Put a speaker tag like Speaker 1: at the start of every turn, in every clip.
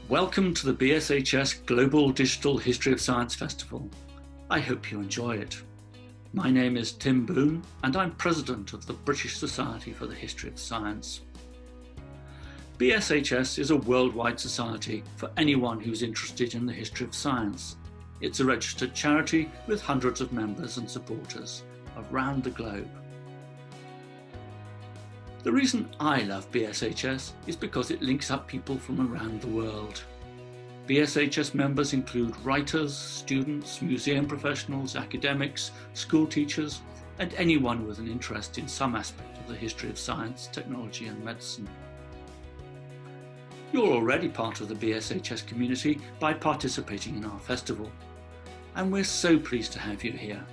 Speaker 1: Welcome to the BSHS Global Digital History of Science Festival. I hope you enjoy it. My name is Tim Boone and I'm President of the British Society for the History of Science. BSHS is a worldwide society for anyone who's interested in the history of science. It's a registered charity with hundreds of members and supporters around the globe. The reason I love BSHS is because it links up people from around the world. BSHS members include writers, students, museum professionals, academics, school teachers, and anyone with an interest in some aspect of the history of science, technology, and medicine. You're already part of the BSHS community by participating in our festival, and we're so pleased to have you here.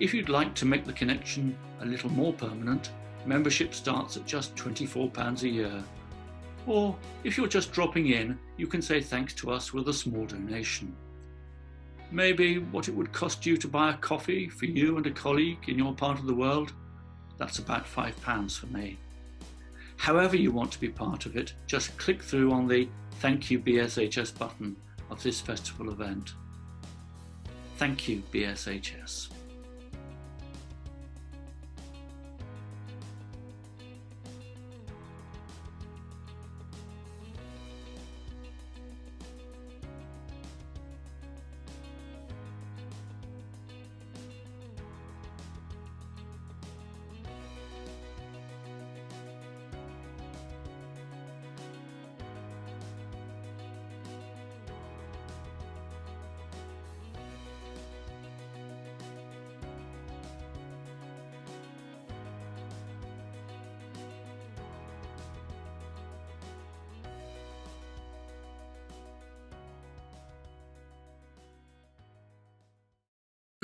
Speaker 1: If you'd like to make the connection a little more permanent, membership starts at just £24 a year. Or if you're just dropping in, you can say thanks to us with a small donation. Maybe what it would cost you to buy a coffee for you and a colleague in your part of the world? That's about £5 for me. However you want to be part of it, just click through on the Thank You BSHS button of this festival event. Thank you, BSHS.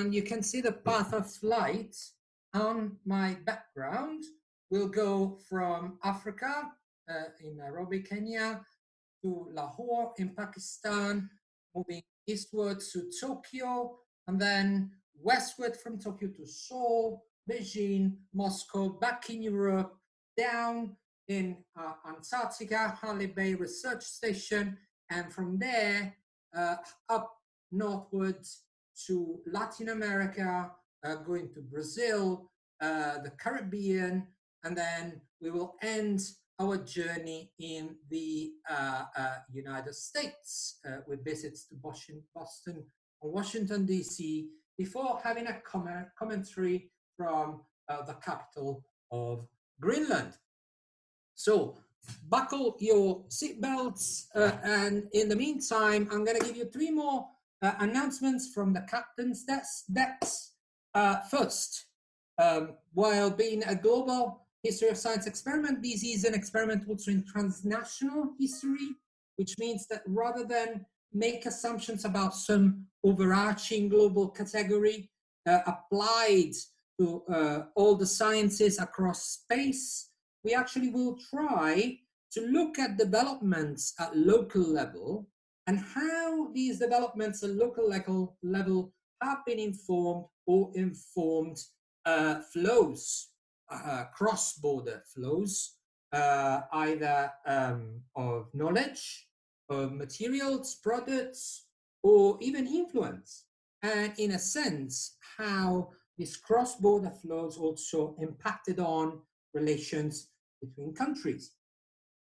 Speaker 2: And you can see the path of flight on my background. We'll go from Africa, in Nairobi, Kenya, to Lahore in Pakistan, moving eastward to Tokyo, and then westward from Tokyo to Seoul, Beijing, Moscow, back in Europe, down in Antarctica, Halley Bay Research Station, and from there up northwards to Latin America, going to Brazil, the Caribbean, and then we will end our journey in the United States with visits to Boston and Washington, D.C., before having a commentary from the capital of Greenland. So buckle your seatbelts, and in the meantime, I'm going to give you three more announcements from the captain's decks. First, while being a global history of science experiment, this is an experiment also in transnational history, which means that rather than make assumptions about some overarching global category applied to all the sciences across space, we actually will try to look at developments at local level and how these developments at local level have been informed or informed flows, cross-border flows, either of knowledge, of materials, products, or even influence. And in a sense, how these cross-border flows also impacted on relations between countries.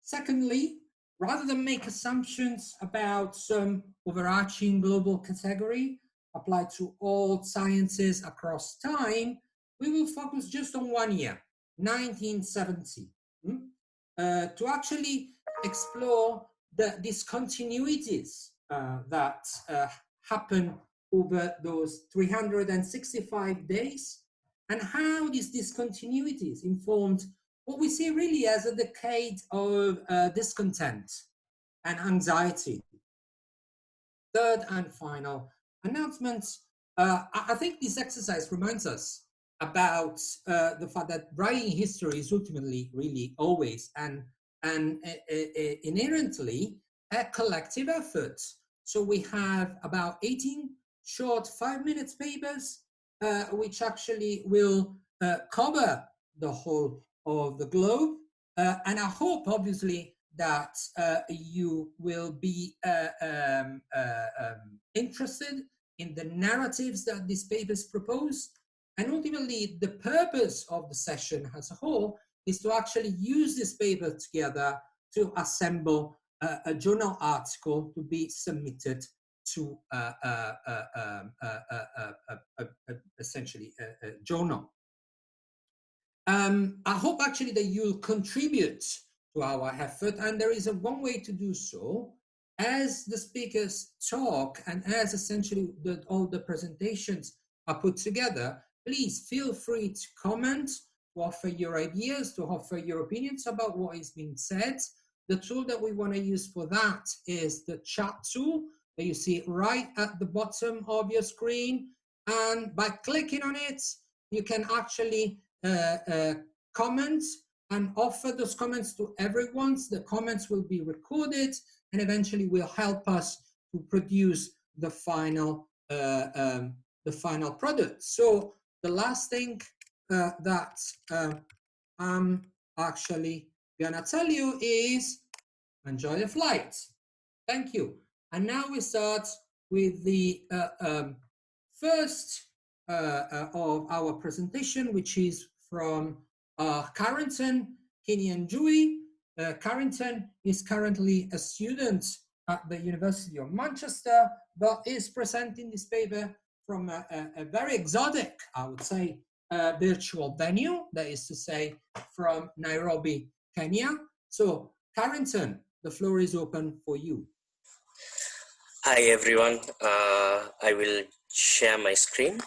Speaker 2: Secondly, rather than make assumptions about some overarching global category applied to all sciences across time, we will focus just on 1 year, 1970, to actually explore the discontinuities that happen over those 365 days and how these discontinuities informed what we see really as a decade of discontent and anxiety. Third and final announcement, I think this exercise reminds us about the fact that writing history is ultimately really always and inherently a collective effort. So we have about 18 short 5-minute papers, which actually will cover the whole of the globe. And I hope, obviously, that you will be interested in the narratives that these papers propose. And ultimately, the purpose of the session as a whole is to actually use this paper together to assemble a journal article to be submitted to essentially a journal. I hope actually that you'll contribute to our effort, and there is one way to do so. As the speakers talk and as essentially all the presentations are put together, please feel free to comment, to offer your ideas, to offer your opinions about what is being said. The tool that we want to use for that is the chat tool that you see right at the bottom of your screen. And by clicking on it, you can actually comment and offer those comments to everyone. The comments will be recorded and eventually will help us to produce the final product. So the last thing that I'm actually gonna tell you is enjoy the flight. Thank you. And now we start with the first of our presentation, which is from Carrington Kinyanjui. Carrington is currently a student at the University of Manchester, but is presenting this paper from a very exotic, I would say, virtual venue, that is to say, from Nairobi, Kenya. So, Carrington, the floor is open for you.
Speaker 3: Hi, everyone. I will share my screen.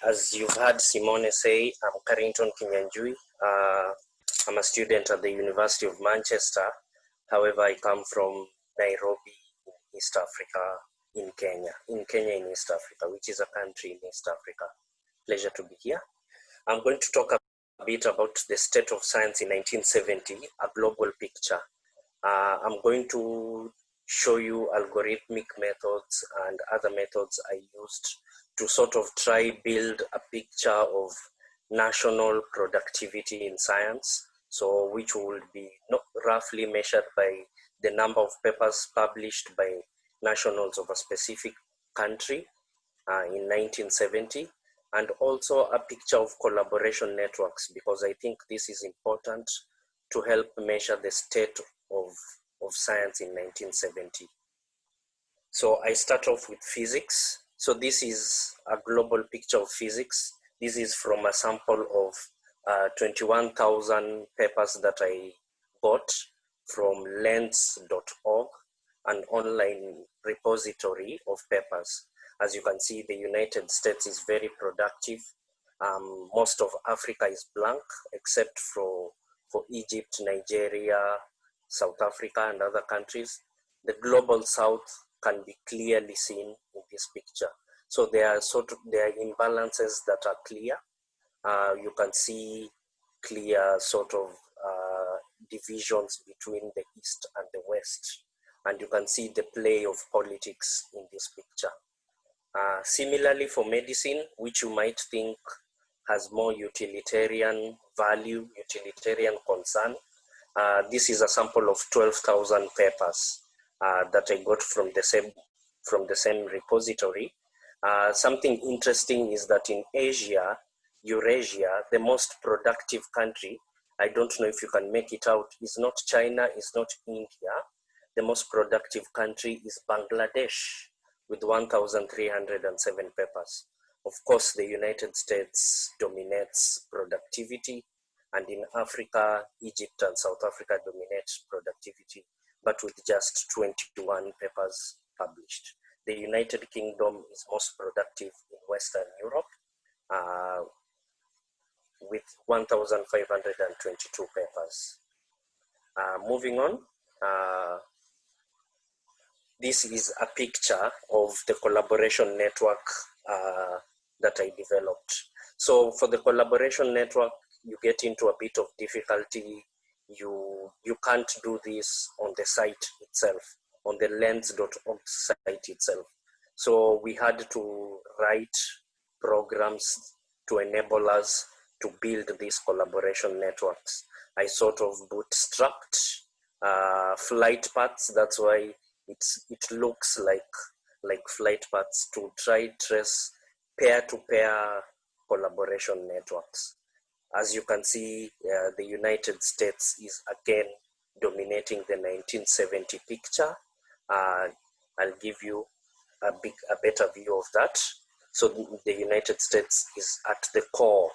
Speaker 3: As you've heard Simone say, I'm Carrington Kinyanjui. I'm a student at the University of Manchester. However, I come from Nairobi, East Africa, in Kenya in East Africa, which is a country in East Africa. Pleasure to be here. I'm going to talk a bit about the state of science in 1970, a global picture. I'm going to show you algorithmic methods and other methods I used to sort of try build a picture of national productivity in science, so which will be roughly measured by the number of papers published by nationals of a specific country in 1970, and also a picture of collaboration networks, because I think this is important to help measure the state of science in 1970. So I start off with physics. So this is a global picture of physics. This is from a sample of 21,000 papers that I got from lens.org, an online repository of papers. As you can see, the United States is very productive. Most of Africa is blank, except for Egypt, Nigeria, South Africa, and other countries. The global South can be clearly seen in this picture. So there are imbalances that are clear. You can see clear sort of divisions between the East and the West. And you can see the play of politics in this picture. Similarly for medicine, which you might think has more utilitarian value, utilitarian concern, this is a sample of 12,000 papers that I got from the same repository. Something interesting is that in Asia, Eurasia, the most productive country, I don't know if you can make it out, is not China, is not India. The most productive country is Bangladesh with 1,307 papers. Of course, the United States dominates productivity, and in Africa, Egypt and South Africa dominate productivity, but with just 21 papers published. The United Kingdom is most productive in Western Europe with 1,522 papers. Moving on, this is a picture of the collaboration network that I developed. So for the collaboration network, you get into a bit of difficulty you can't do this on the site itself, on the lens.org site itself. So we had to write programs to enable us to build these collaboration networks. I sort of bootstrapped flight paths. That's why it looks like flight paths to try trace peer-to-peer collaboration networks. As you can see, the United States is again dominating the 1970 picture. I'll give you a better view of that. So the United States is at the core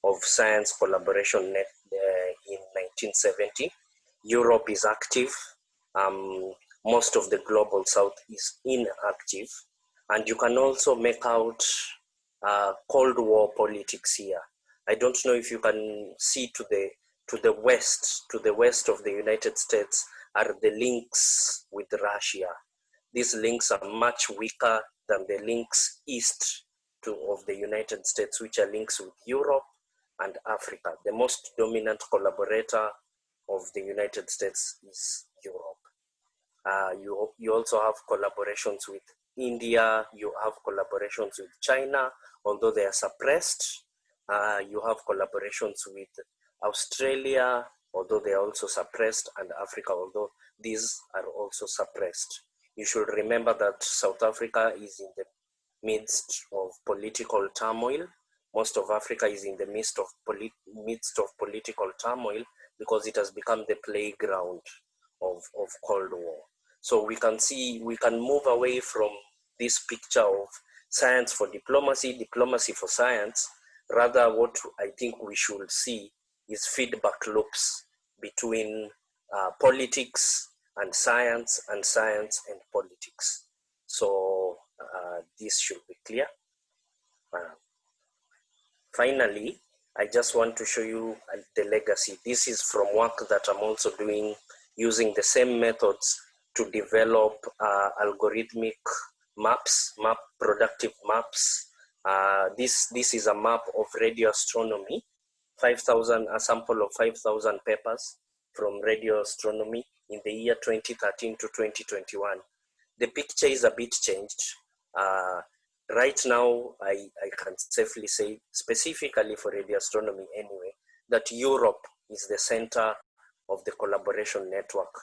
Speaker 3: of science collaboration net in 1970. Europe is active. Most of the global south is inactive. And you can also make out Cold War politics here. I don't know if you can see to the west of the United States are the links with Russia. These links are much weaker than the links east of the United States, which are links with Europe and Africa. The most dominant collaborator of the United States is Europe. You also have collaborations with India, you have collaborations with China, although they are suppressed. You have collaborations with Australia, although they are also suppressed, and Africa, although these are also suppressed. You should remember that South Africa is in the midst of political turmoil. Most of Africa is in the midst of political turmoil because it has become the playground of Cold War. So we can move away from this picture of science for diplomacy, diplomacy for science. Rather, what I think we should see is feedback loops between politics and science and politics. So this should be clear. Finally, I just want to show you the legacy. This is from work that I'm also doing using the same methods to develop algorithmic maps, productive maps. This is a map of radio astronomy, a sample of 5,000 papers from radio astronomy in the year 2013 to 2021. The picture is a bit changed. Right now, I can safely say, specifically for radio astronomy anyway, that Europe is the center of the collaboration network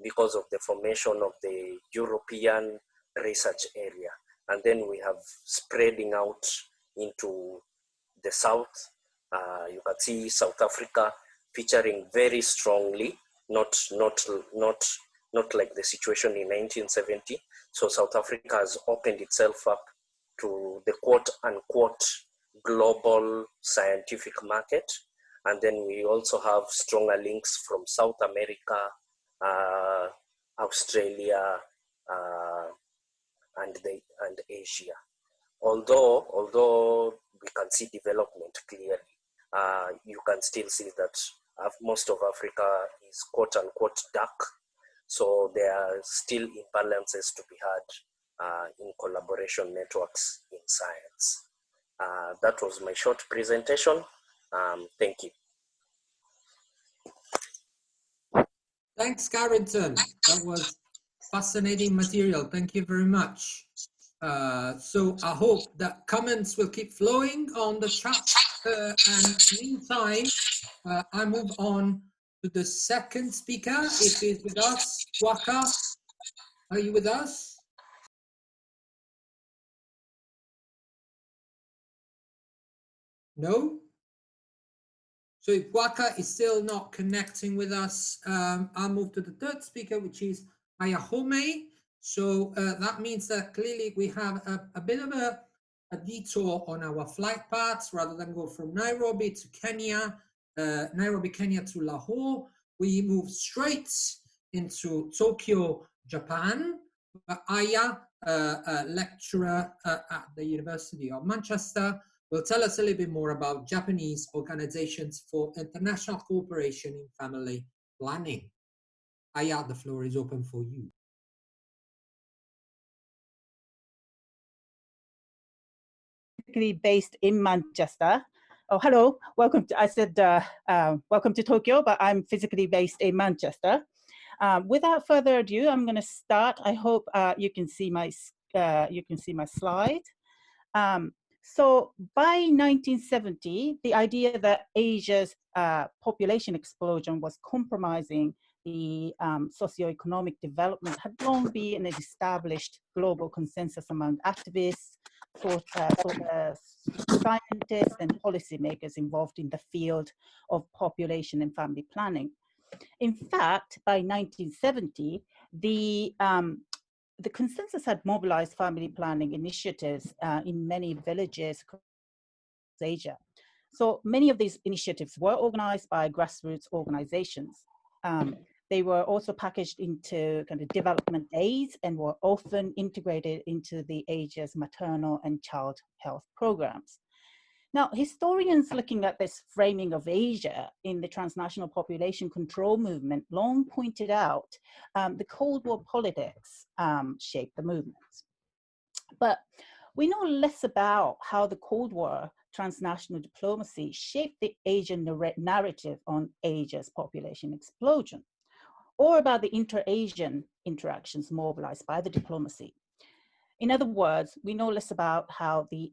Speaker 3: because of the formation of the European research area. And then we have spreading out into the south. You can see South Africa featuring very strongly, not like the situation in 1970. So South Africa has opened itself up to the quote unquote global scientific market. And then we also have stronger links from South America, Australia, and Asia. Although we can see development clearly, you can still see that most of Africa is quote unquote dark. So there are still imbalances to be had in collaboration networks in science. That was my short presentation. Thank you.
Speaker 2: Thanks, Carrington. That was fascinating material. Thank you very much. So I hope that comments will keep flowing on the chat. And meantime, I move on to the second speaker. If he's with us, Waka, are you with us? No? So if Waka is still not connecting with us, I'll move to the third speaker, which is Ayahome. So that means that clearly we have a bit of a detour on our flight paths. Rather than go from Nairobi to Kenya, Nairobi, Kenya to Lahore, we move straight into Tokyo, Japan. Aya, a lecturer at the University of Manchester, will tell us a little bit more about Japanese organizations for international cooperation in family planning. Aya, the floor is open for you.
Speaker 4: Based in Manchester, Oh, hello, welcome to, I said, welcome to Tokyo, but I'm physically based in Manchester. Without further ado, I'm going to start. I hope you can see my slide. So by 1970, the idea that Asia's population explosion was compromising the socioeconomic development had long been an established global consensus among activists, scientists, and policymakers involved in the field of population and family planning. In fact, by 1970, the consensus had mobilized family planning initiatives in many villages across Asia. So many of these initiatives were organized by grassroots organizations. They were also packaged into kind of development aids and were often integrated into the Asia's maternal and child health programs. Now, historians looking at this framing of Asia in the transnational population control movement long pointed out the Cold War politics shaped the movement. But we know less about how the Cold War transnational diplomacy shaped the Asian narrative on Asia's population explosion, or about the inter-Asian interactions mobilized by the diplomacy. In other words, we know less about how the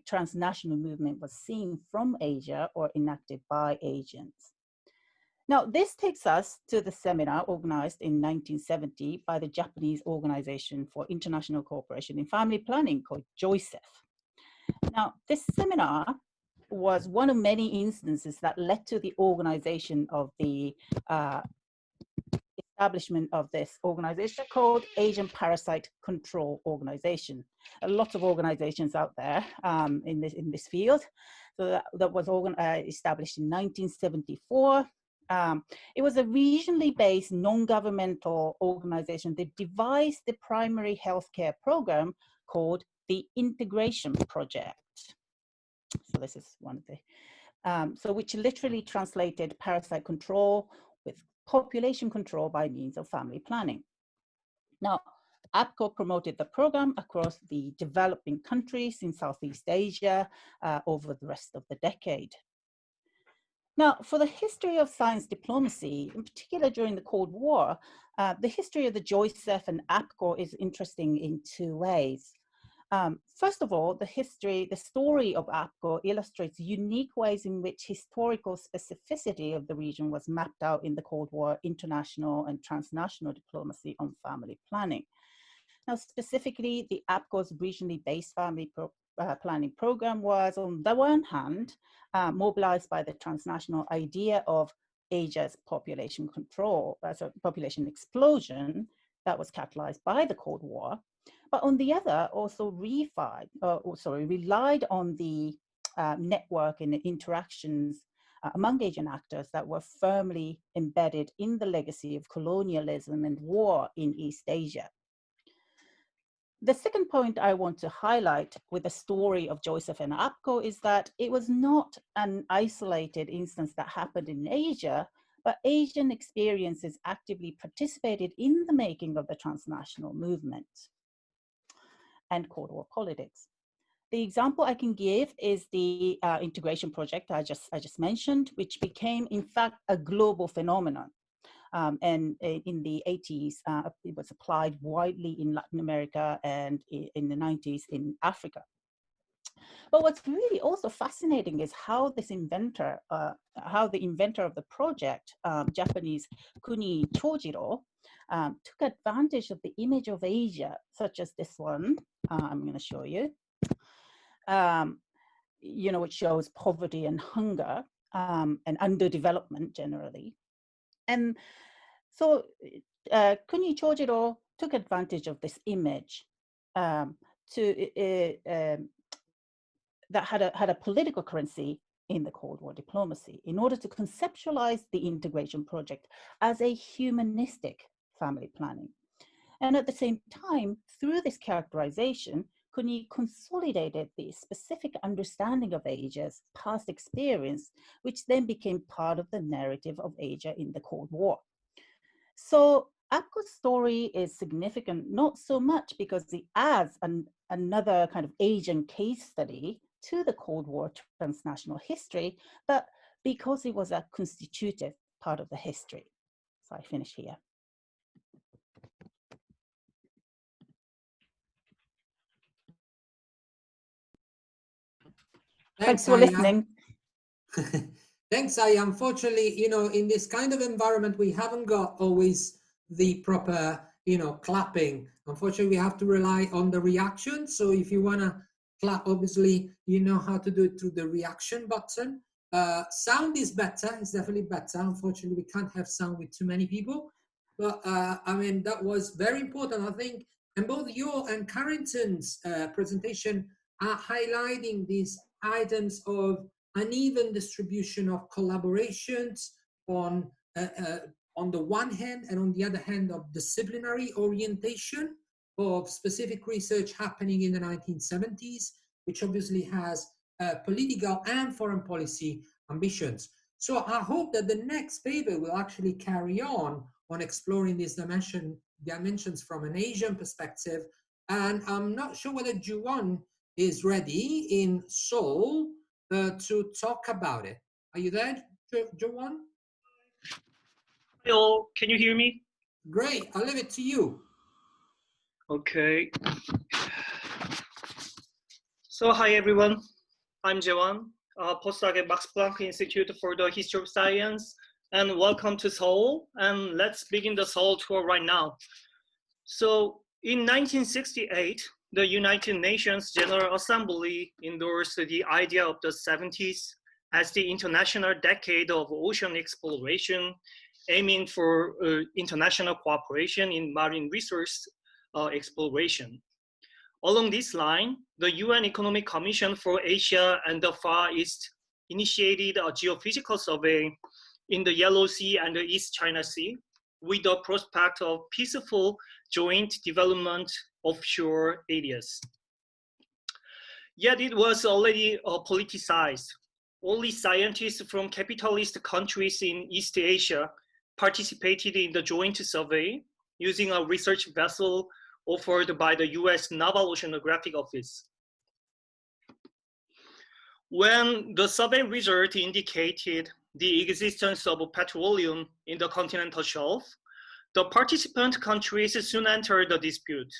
Speaker 4: transnational movement was seen from Asia or enacted by Asians. Now, this takes us to the seminar organized in 1970 by the Japanese Organization for International Cooperation in Family Planning called JOICEF. Now, this seminar was one of many instances that led to the organization of the establishment of this organization called Asian Parasite Control Organization. A lot of organizations out there in this field. So that was established in 1974. It was a regionally based non-governmental organization that devised the primary healthcare program called the Integration Project. So this is one of the, which literally translated parasite control with population control by means of family planning. Now, APCO promoted the program across the developing countries in Southeast Asia over the rest of the decade. Now, for the history of science diplomacy, in particular during the Cold War, the history of the JOICEF and APCO is interesting in two ways. First of all, the story of APCO illustrates unique ways in which historical specificity of the region was mapped out in the Cold War international and transnational diplomacy on family planning. Now, specifically, the APCO's regionally based family planning program was, on the one hand, mobilized by the transnational idea of Asia's population control, population explosion that was catalyzed by the Cold War. But on the other, also relied on the network and the interactions among Asian actors that were firmly embedded in the legacy of colonialism and war in East Asia. The second point I want to highlight with the story of JOICEF and APCO is that it was not an isolated instance that happened in Asia, but Asian experiences actively participated in the making of the transnational movement and Cold War politics. The example I can give is the integration project I just mentioned, which became, in fact, a global phenomenon. And in the 80s, it was applied widely in Latin America and in the 90s in Africa. But what's really also fascinating is how this inventor, how the inventor of the project, Japanese Kuni Chojiro, took advantage of the image of Asia, such as this one. I'm going to show you. Which shows poverty and hunger and underdevelopment generally. And so Kuni Chojiro took advantage of this image that had a political currency in the Cold War diplomacy in order to conceptualize the integration project as a humanistic family planning. And at the same time, through this characterization, Kuni consolidated the specific understanding of Asia's past experience, which then became part of the narrative of Asia in the Cold War. So APCO's story is significant, not so much because it adds another kind of Asian case study to the Cold War transnational history, but because it was a constitutive part of the history. So I finish here. Thanks for listening.
Speaker 2: Thanks, Aya. Unfortunately, you know, in this kind of environment, we haven't got always the proper, you know, clapping. Unfortunately, we have to rely on the reaction. So if you want to clap, obviously, you know how to do it through the reaction button. Sound is better. It's definitely better. Unfortunately, we can't have sound with too many people. But I mean, that was very important, I think. And both your and Carrington's presentation are highlighting these items of uneven distribution of collaborations on the one hand, and on the other hand of disciplinary orientation of specific research happening in the 1970s, which obviously has political and foreign policy ambitions. So I hope that the next paper will actually carry on exploring these dimensions from an Asian perspective. And I'm not sure whether Juwon is ready in Seoul to talk about it. Are you there, Juwon?
Speaker 5: Hello, can you hear me?
Speaker 2: Great, I'll leave it to you.
Speaker 5: Okay. So hi everyone, I'm Jaewon, postdoc at Max Planck Institute for the History of Science, and welcome to Seoul. And let's begin the Seoul tour right now. So in 1968, the United Nations General Assembly endorsed the idea of the 70s as the International Decade of Ocean Exploration, aiming for international cooperation in marine resource exploration. Along this line, the UN Economic Commission for Asia and the Far East initiated a geophysical survey in the Yellow Sea and the East China Sea with the prospect of peaceful joint development offshore areas. Yet it was already politicized. Only scientists from capitalist countries in East Asia participated in the joint survey using a research vessel offered by the US Naval Oceanographic Office. When the survey result indicated the existence of petroleum in the continental shelf, the participant countries soon entered the dispute.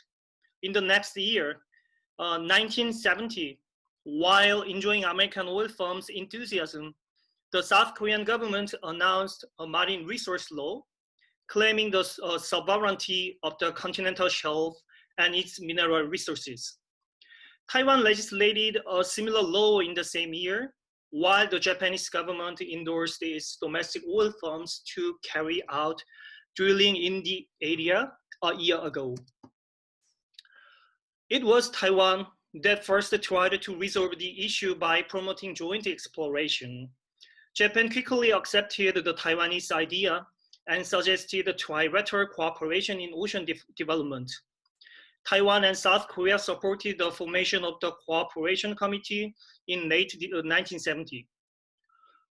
Speaker 5: In the next year, 1970, while enjoying American oil firms' enthusiasm, the South Korean government announced a marine resource law, claiming the sovereignty of the continental shelf and its mineral resources. Taiwan legislated a similar law in the same year, while the Japanese government endorsed its domestic oil firms to carry out drilling in the area a year ago. It was Taiwan that first tried to resolve the issue by promoting joint exploration. Japan quickly accepted the Taiwanese idea and suggested trilateral cooperation in ocean development. Taiwan and South Korea supported the formation of the Cooperation Committee in late 1970.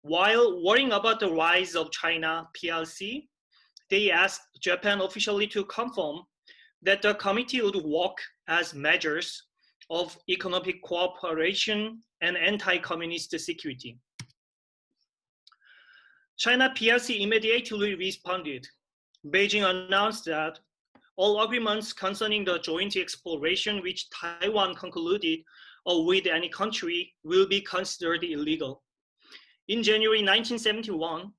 Speaker 5: While worrying about the rise of China PRC, they asked Japan officially to confirm that the committee would work as measures of economic cooperation and anti-communist security. China PRC immediately responded. Beijing announced that all agreements concerning the joint exploration which Taiwan concluded with any country will be considered illegal. In January 1971,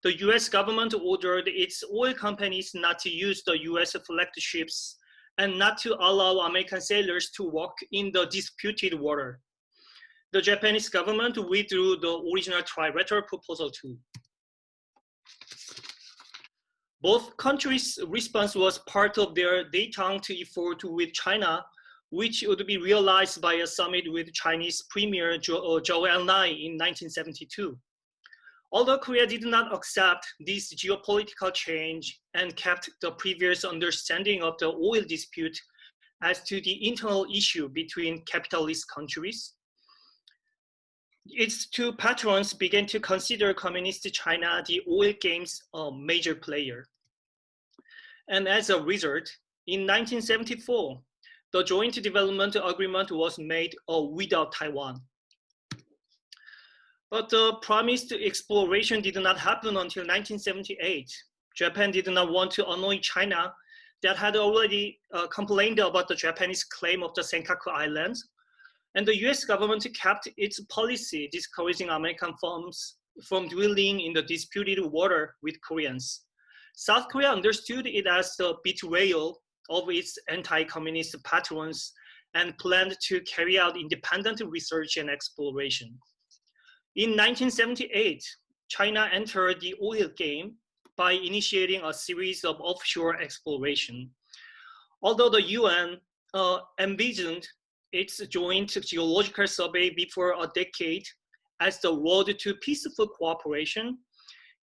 Speaker 5: the US government ordered its oil companies not to use the US flagged ships and not to allow American sailors to work in the disputed water. The Japanese government withdrew the original trilateral proposal too. Both countries' response was part of their détente effort with China, which would be realized by a summit with Chinese Premier Zhou Enlai in 1972. Although Korea did not accept this geopolitical change and kept the previous understanding of the oil dispute as to the internal issue between capitalist countries, its two patrons began to consider Communist China the oil game's major player. And as a result, in 1974, the joint development agreement was made without Taiwan, But the promised exploration did not happen until 1978. Japan did not want to annoy China that had already complained about the Japanese claim of the Senkaku Islands. And the US government kept its policy discouraging American firms from drilling in the disputed water with Koreans. South Korea understood it as the betrayal of its anti-communist patrons and planned to carry out independent research and exploration. In 1978, China entered the oil game by initiating a series of offshore exploration. Although the UN envisioned its joint geological survey before a decade as the road to peaceful cooperation,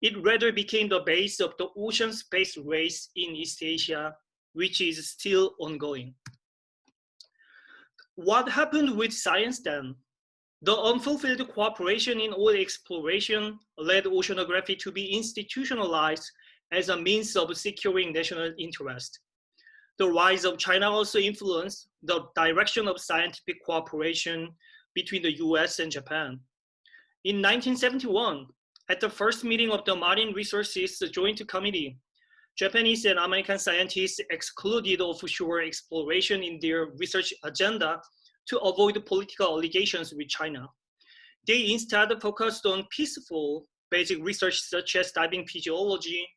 Speaker 5: it rather became the base of the ocean space race in East Asia, which is still ongoing. What happened with science then? The unfulfilled cooperation in oil exploration led oceanography to be institutionalized as a means of securing national interest. The rise of China also influenced the direction of scientific cooperation between the US and Japan. In 1971, at the first meeting of the Marine Resources Joint Committee, Japanese and American scientists excluded offshore exploration in their research agenda to avoid political allegations with China. They instead focused on peaceful basic research such as diving physiology,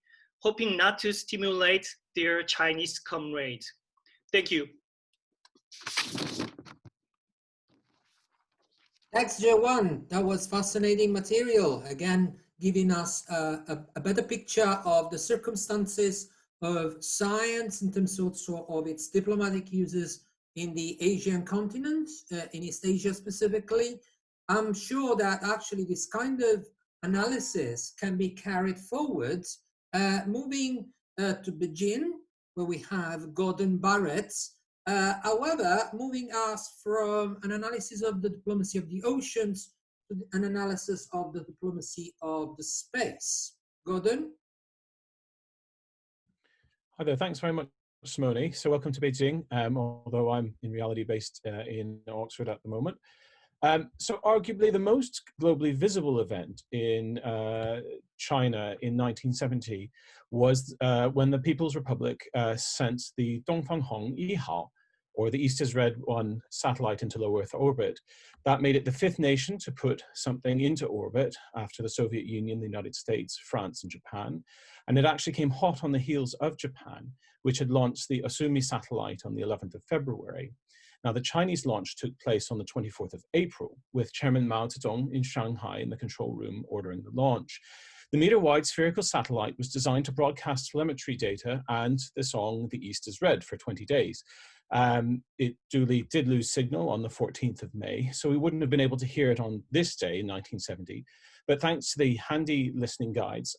Speaker 5: hoping not to stimulate their Chinese comrades. Thank you.
Speaker 2: Thanks, Jaewon. That was fascinating material. Again, giving us a better picture of the circumstances of science in terms also of its diplomatic uses in the Asian continent, in East Asia specifically. I'm sure that actually this kind of analysis can be carried forward, moving to Beijing, where we have Gordon Barrett. However, moving us from an analysis of the diplomacy of the oceans to an analysis of the diplomacy of the space. Gordon?
Speaker 6: Hi there, thanks very much, Simone. So welcome to Beijing, although I'm in reality based in Oxford at the moment. So arguably the most globally visible event in China in 1970 was when the People's Republic sent the Dongfanghong 1号, or the East is Red 1 satellite into low Earth orbit. That made it the fifth nation to put something into orbit after the Soviet Union, the United States, France, and Japan. And it actually came hot on the heels of Japan, which had launched the Asumi satellite on the 11th of February. Now, the Chinese launch took place on the 24th of April, with Chairman Mao Zedong in Shanghai in the control room ordering the launch. The meter-wide spherical satellite was designed to broadcast telemetry data and the song The East is Red for 20 days. It duly did lose signal on the 14th of May, so we wouldn't have been able to hear it on this day in 1970. But thanks to the handy listening guides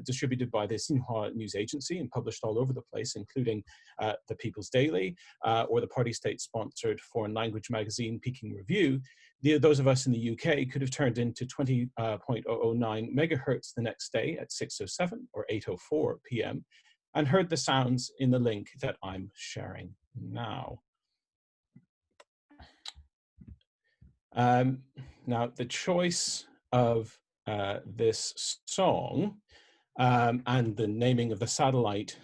Speaker 6: distributed by the Xinhua News Agency and published all over the place, including the People's Daily or the Party State-sponsored foreign language magazine Peking Review, those of us in the UK could have turned into 20.009 megahertz the next day at 6:07 or 8:04 p.m. and heard the sounds in the link that I'm sharing now. Now, the choice of this song and the naming of the satellite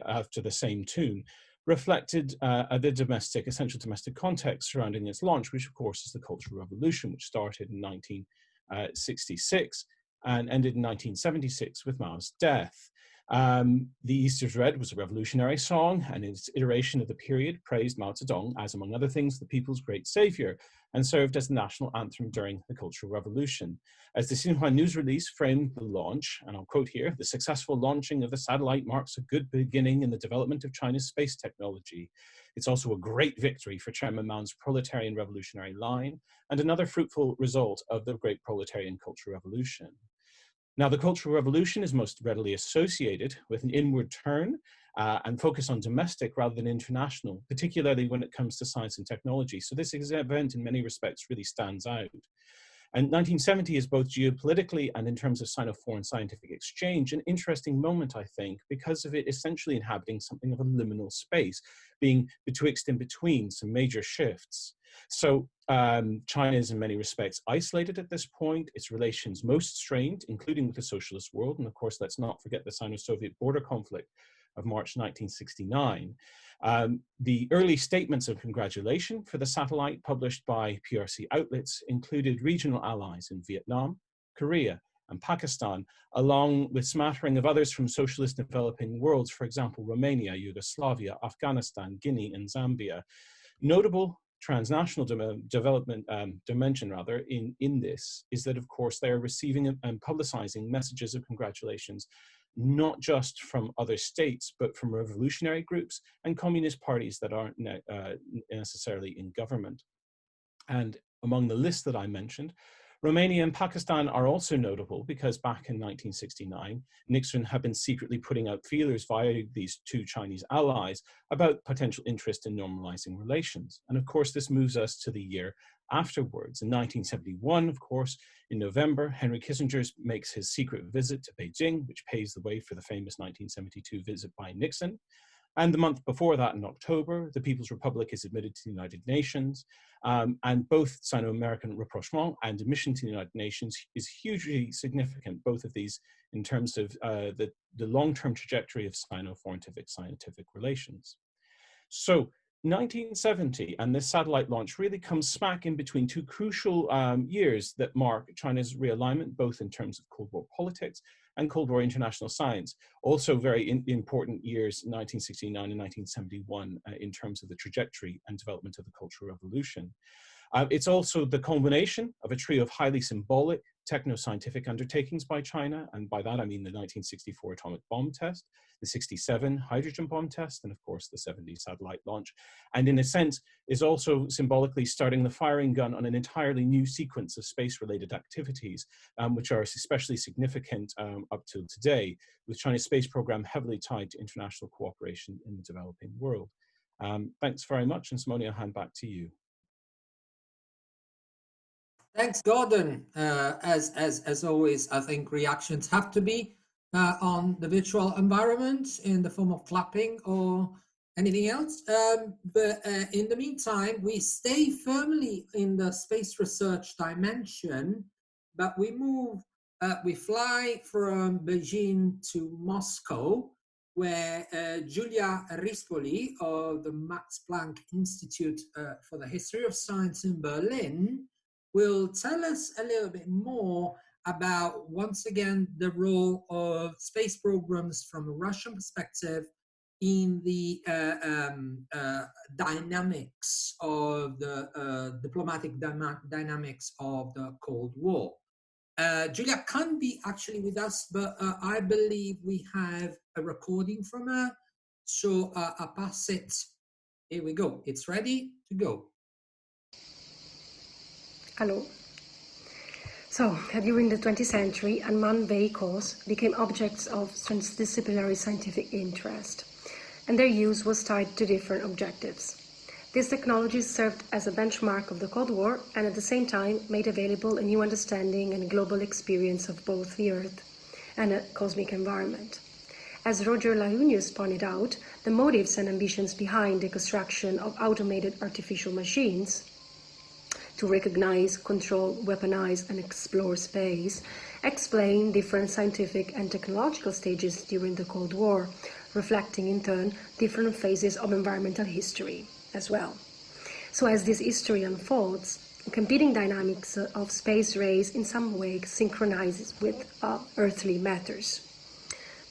Speaker 6: after the same tune reflected the essential domestic context surrounding its launch, which of course is the Cultural Revolution, which started in 1966 and ended in 1976 with Mao's death. The East is Red was a revolutionary song, and in its iteration of the period praised Mao Zedong as, among other things, the people's great savior, and served as the national anthem during the Cultural Revolution. As the Xinhua News release framed the launch, and I'll quote here, "The successful launching of the satellite marks a good beginning in the development of China's space technology. It's also a great victory for Chairman Mao's proletarian revolutionary line, and another fruitful result of the great proletarian Cultural Revolution." Now, the Cultural Revolution is most readily associated with an inward turn and focus on domestic rather than international, particularly when it comes to science and technology. So this event in many respects really stands out. And 1970 is both geopolitically and in terms of Sino-foreign scientific exchange an interesting moment, I think, because of it essentially inhabiting something of a liminal space, being betwixt and between some major shifts. So China is in many respects isolated at this point, its relations most strained, including with the socialist world. And of course, let's not forget the Sino-Soviet border conflict of March 1969. The early statements of congratulation for the satellite published by PRC outlets included regional allies in Vietnam, Korea, and Pakistan, along with smattering of others from socialist developing worlds, for example, Romania, Yugoslavia, Afghanistan, Guinea, and Zambia. Notable transnational dimension in this is that, of course, they are receiving and publicizing messages of congratulations not just from other states, but from revolutionary groups and communist parties that aren't necessarily in government. And among the list that I mentioned, Romania and Pakistan are also notable because back in 1969, Nixon had been secretly putting out feelers via these two Chinese allies about potential interest in normalizing relations. And of course, this moves us to the year afterwards. In 1971, of course, in November, Henry Kissinger makes his secret visit to Beijing, which paves the way for the famous 1972 visit by Nixon. And the month before that, in October, the People's Republic is admitted to the United Nations. And both Sino-American rapprochement and admission to the United Nations is hugely significant, both of these in terms of the long-term trajectory of Sino-foreign scientific relations. So 1970 and this satellite launch really comes smack in between two crucial years that mark China's realignment, both in terms of Cold War politics and Cold War international science. Also very important years, 1969 and 1971, in terms of the trajectory and development of the Cultural Revolution. It's also the culmination of a trio of highly symbolic techno-scientific undertakings by China, and by that I mean the 1964 atomic bomb test, the 67 hydrogen bomb test, and of course the 70 satellite launch, and in a sense is also symbolically starting the firing gun on an entirely new sequence of space-related activities, which are especially significant up till today, with China's space program heavily tied to international cooperation in the developing world. Thanks very much, and Simone, I'll hand back to you.
Speaker 2: Thanks, Gordon. As always, I think reactions have to be on the virtual environment in the form of clapping or anything else. But in the meantime, we stay firmly in the space research dimension, but we move, we fly from Beijing to Moscow, where Giulia Rispoli of the Max Planck Institute for the History of Science in Berlin will tell us a little bit more about, once again, the role of space programs from a Russian perspective in the dynamics of the diplomatic dynamics of the Cold War. Giulia can't be actually with us, but I believe we have a recording from her. So I'll pass it. Here we go. It's ready to go.
Speaker 7: Hello. So, during the 20th century, unmanned vehicles became objects of transdisciplinary scientific interest, and their use was tied to different objectives. These technologies served as a benchmark of the Cold War and at the same time made available a new understanding and global experience of both the Earth and a cosmic environment. As Roger Launius pointed out, the motives and ambitions behind the construction of automated artificial machines to recognize, control, weaponize, and explore space explain different scientific and technological stages during the Cold War, reflecting in turn different phases of environmental history as well. So as this history unfolds, competing dynamics of space race in some way synchronizes with earthly matters.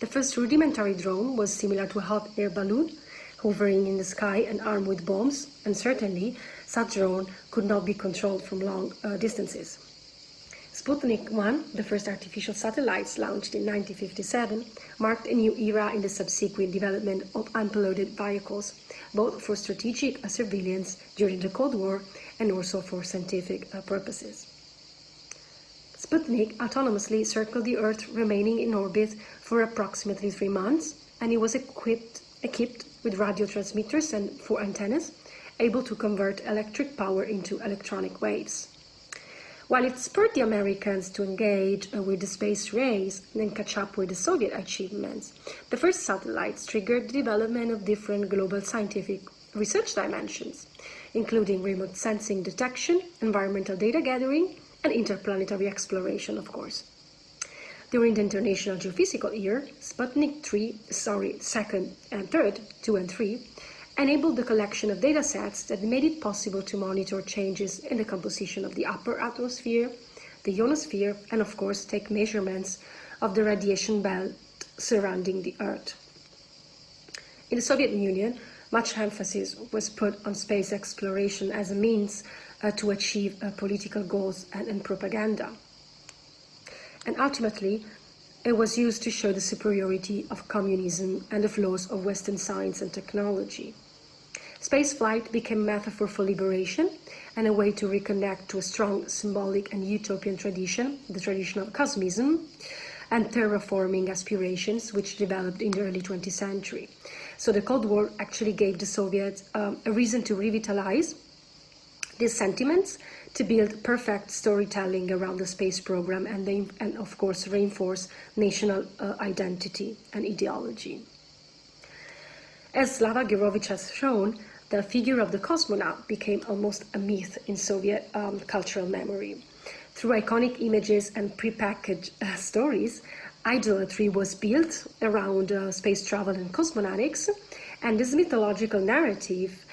Speaker 7: The first rudimentary drone was similar to a hot air balloon, hovering in the sky and armed with bombs, and certainly such drone could not be controlled from long distances. Sputnik 1, the first artificial satellites launched in 1957, marked a new era in the subsequent development of unpiloted vehicles, both for strategic surveillance during the Cold War and also for scientific purposes. Sputnik autonomously circled the Earth, remaining in orbit for approximately 3 months, and it was equipped with radio transmitters and 4 antennas, able to convert electric power into electronic waves. While it spurred the Americans to engage with the space race and catch up with the Soviet achievements, the first satellites triggered the development of different global scientific research dimensions, including remote sensing detection, environmental data gathering, and interplanetary exploration, of course. During the International Geophysical Year, Sputnik 2 and 3, enabled the collection of data sets that made it possible to monitor changes in the composition of the upper atmosphere, the ionosphere, and of course take measurements of the radiation belt surrounding the Earth. In the Soviet Union, much emphasis was put on space exploration as a means to achieve political goals and propaganda. And ultimately, it was used to show the superiority of communism and the flaws of Western science and technology. Spaceflight became a metaphor for liberation and a way to reconnect to a strong symbolic and utopian tradition, the tradition of cosmism, and terraforming aspirations which developed in the early 20th century. So the Cold War actually gave the Soviets a reason to revitalize these sentiments, to build perfect storytelling around the space program, and of course reinforce national identity and ideology. As Slava Girovic has shown, the figure of the cosmonaut became almost a myth in Soviet cultural memory. Through iconic images and prepackaged stories, idolatry was built around space travel and cosmonautics, and this mythological narrative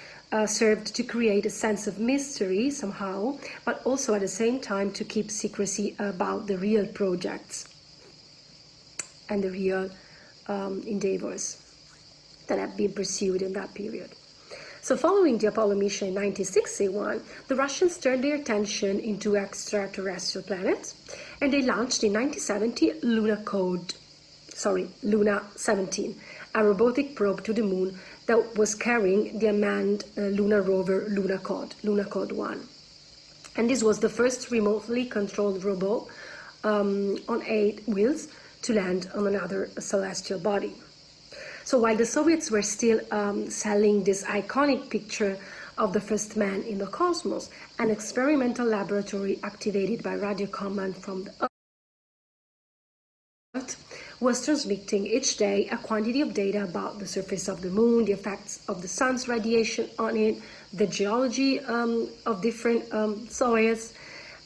Speaker 7: served to create a sense of mystery somehow, but also at the same time to keep secrecy about the real projects and the real endeavors that have been pursued in that period. So following the Apollo mission in 1961, the Russians turned their attention into extraterrestrial planets, and they launched in 1970 Luna 17, a robotic probe to the moon that was carrying the unmanned lunar rover Lunokhod 1. And this was the first remotely controlled robot on 8 wheels to land on another celestial body. So while the Soviets were still selling this iconic picture of the first man in the cosmos, an experimental laboratory activated by radio command from the Earth was transmitting each day a quantity of data about the surface of the moon, the effects of the sun's radiation on it, the geology of different soils,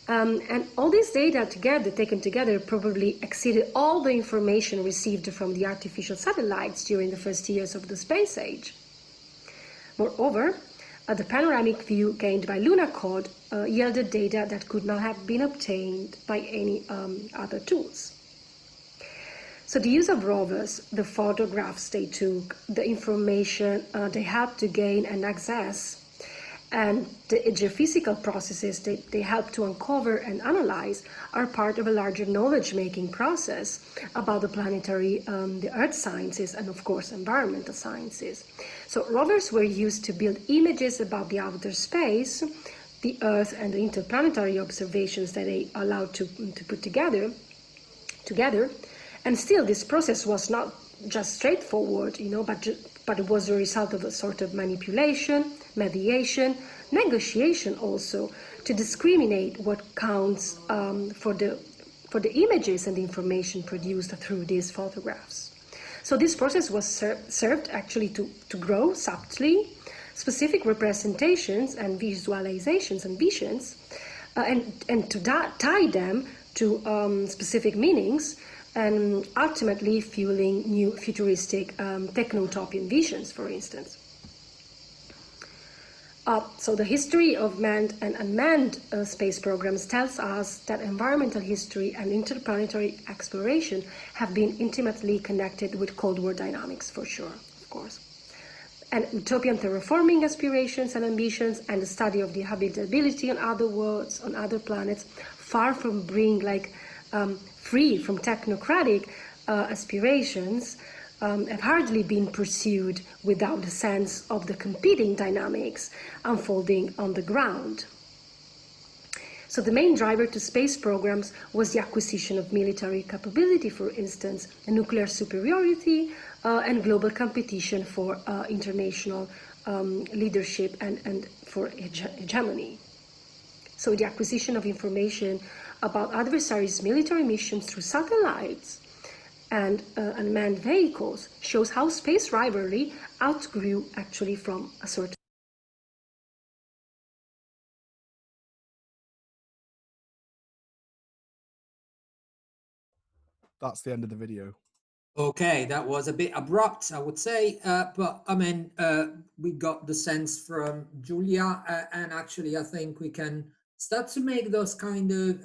Speaker 7: and all this data taken together, probably exceeded all the information received from the artificial satellites during the first years of the space age. Moreover, the panoramic view gained by Lunokhod yielded data that could not have been obtained by any other tools. So the use of rovers, the photographs they took, the information they helped to gain and access, and the geophysical processes they help to uncover and analyze are part of a larger knowledge-making process about the planetary, the earth sciences, and of course environmental sciences. So rovers were used to build images about the outer space, the Earth, and the interplanetary observations that they allowed to put together. And still, this process was not just straightforward, but it was a result of a sort of manipulation, mediation, negotiation also, to discriminate what counts for the images and the information produced through these photographs. So this process was served actually to grow subtly specific representations and visualizations and visions, and to tie them to specific meanings, and ultimately fueling new futuristic techno-utopian visions, for instance. So the history of manned and unmanned space programs tells us that environmental history and interplanetary exploration have been intimately connected with Cold War dynamics, for sure, of course. And utopian terraforming aspirations and ambitions, and the study of the habitability on other worlds, on other planets, far from being free from technocratic aspirations, have hardly been pursued without a sense of the competing dynamics unfolding on the ground. So the main driver to space programs was the acquisition of military capability, for instance, nuclear superiority, and global competition for international leadership and for hegemony. So the acquisition of information about adversaries' military missions through satellites and unmanned vehicles shows how space rivalry outgrew actually from a certain.
Speaker 8: That's the end of the video.
Speaker 2: Okay, that was a bit abrupt, I would say, but I mean, we got the sense from Julia, and actually, I think we can start to make those kind of,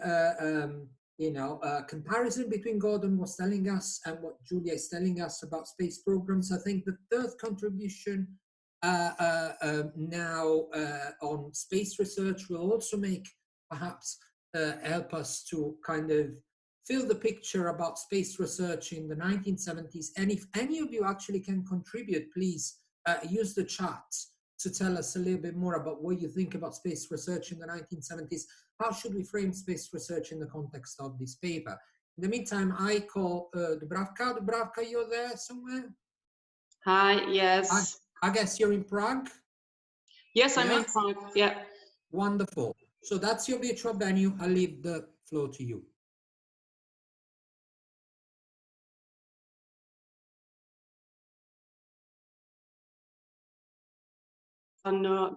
Speaker 2: comparison between Gordon was telling us and what Julia is telling us about space programs. I think the third contribution now on space research will also make, perhaps, help us to kind of fill the picture about space research in the 1970s. And if any of you actually can contribute, please use the chat to tell us a little bit more about what you think about space research in the 1970s. How should we frame space research in the context of this paper? In the meantime, I call Dubravka. Dubravka, you're there somewhere?
Speaker 9: Hi, yes.
Speaker 2: I guess you're in Prague?
Speaker 9: Yes, I'm in Prague, yeah.
Speaker 2: Wonderful. So that's your virtual venue. I'll leave the floor to you.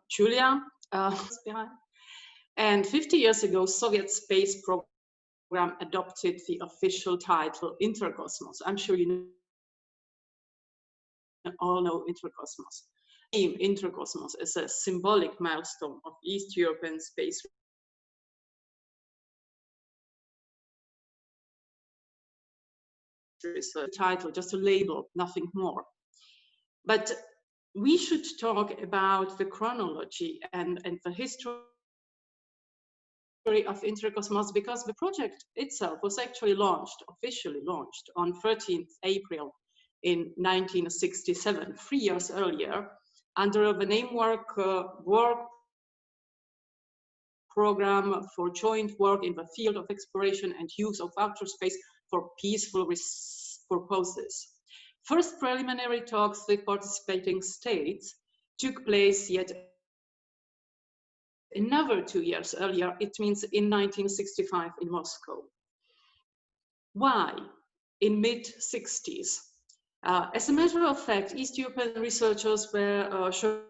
Speaker 9: Julia, and 50 years ago, Soviet space program adopted the official title Interkosmos. I'm sure you all know Interkosmos. The name Interkosmos is a symbolic milestone of East European space research. Title, just a label, nothing more. But we should talk about the chronology and the history of Interkosmos, because the project itself was actually officially launched on 13th April in 1967, 3 years earlier, under the Namework Work Program for Joint Work in the Field of Exploration and Use of Outer Space for Peaceful Purposes. First preliminary talks with participating states took place yet another 2 years earlier, it means in 1965 in Moscow. Why? In mid-60s. As a matter of fact, East European researchers were showed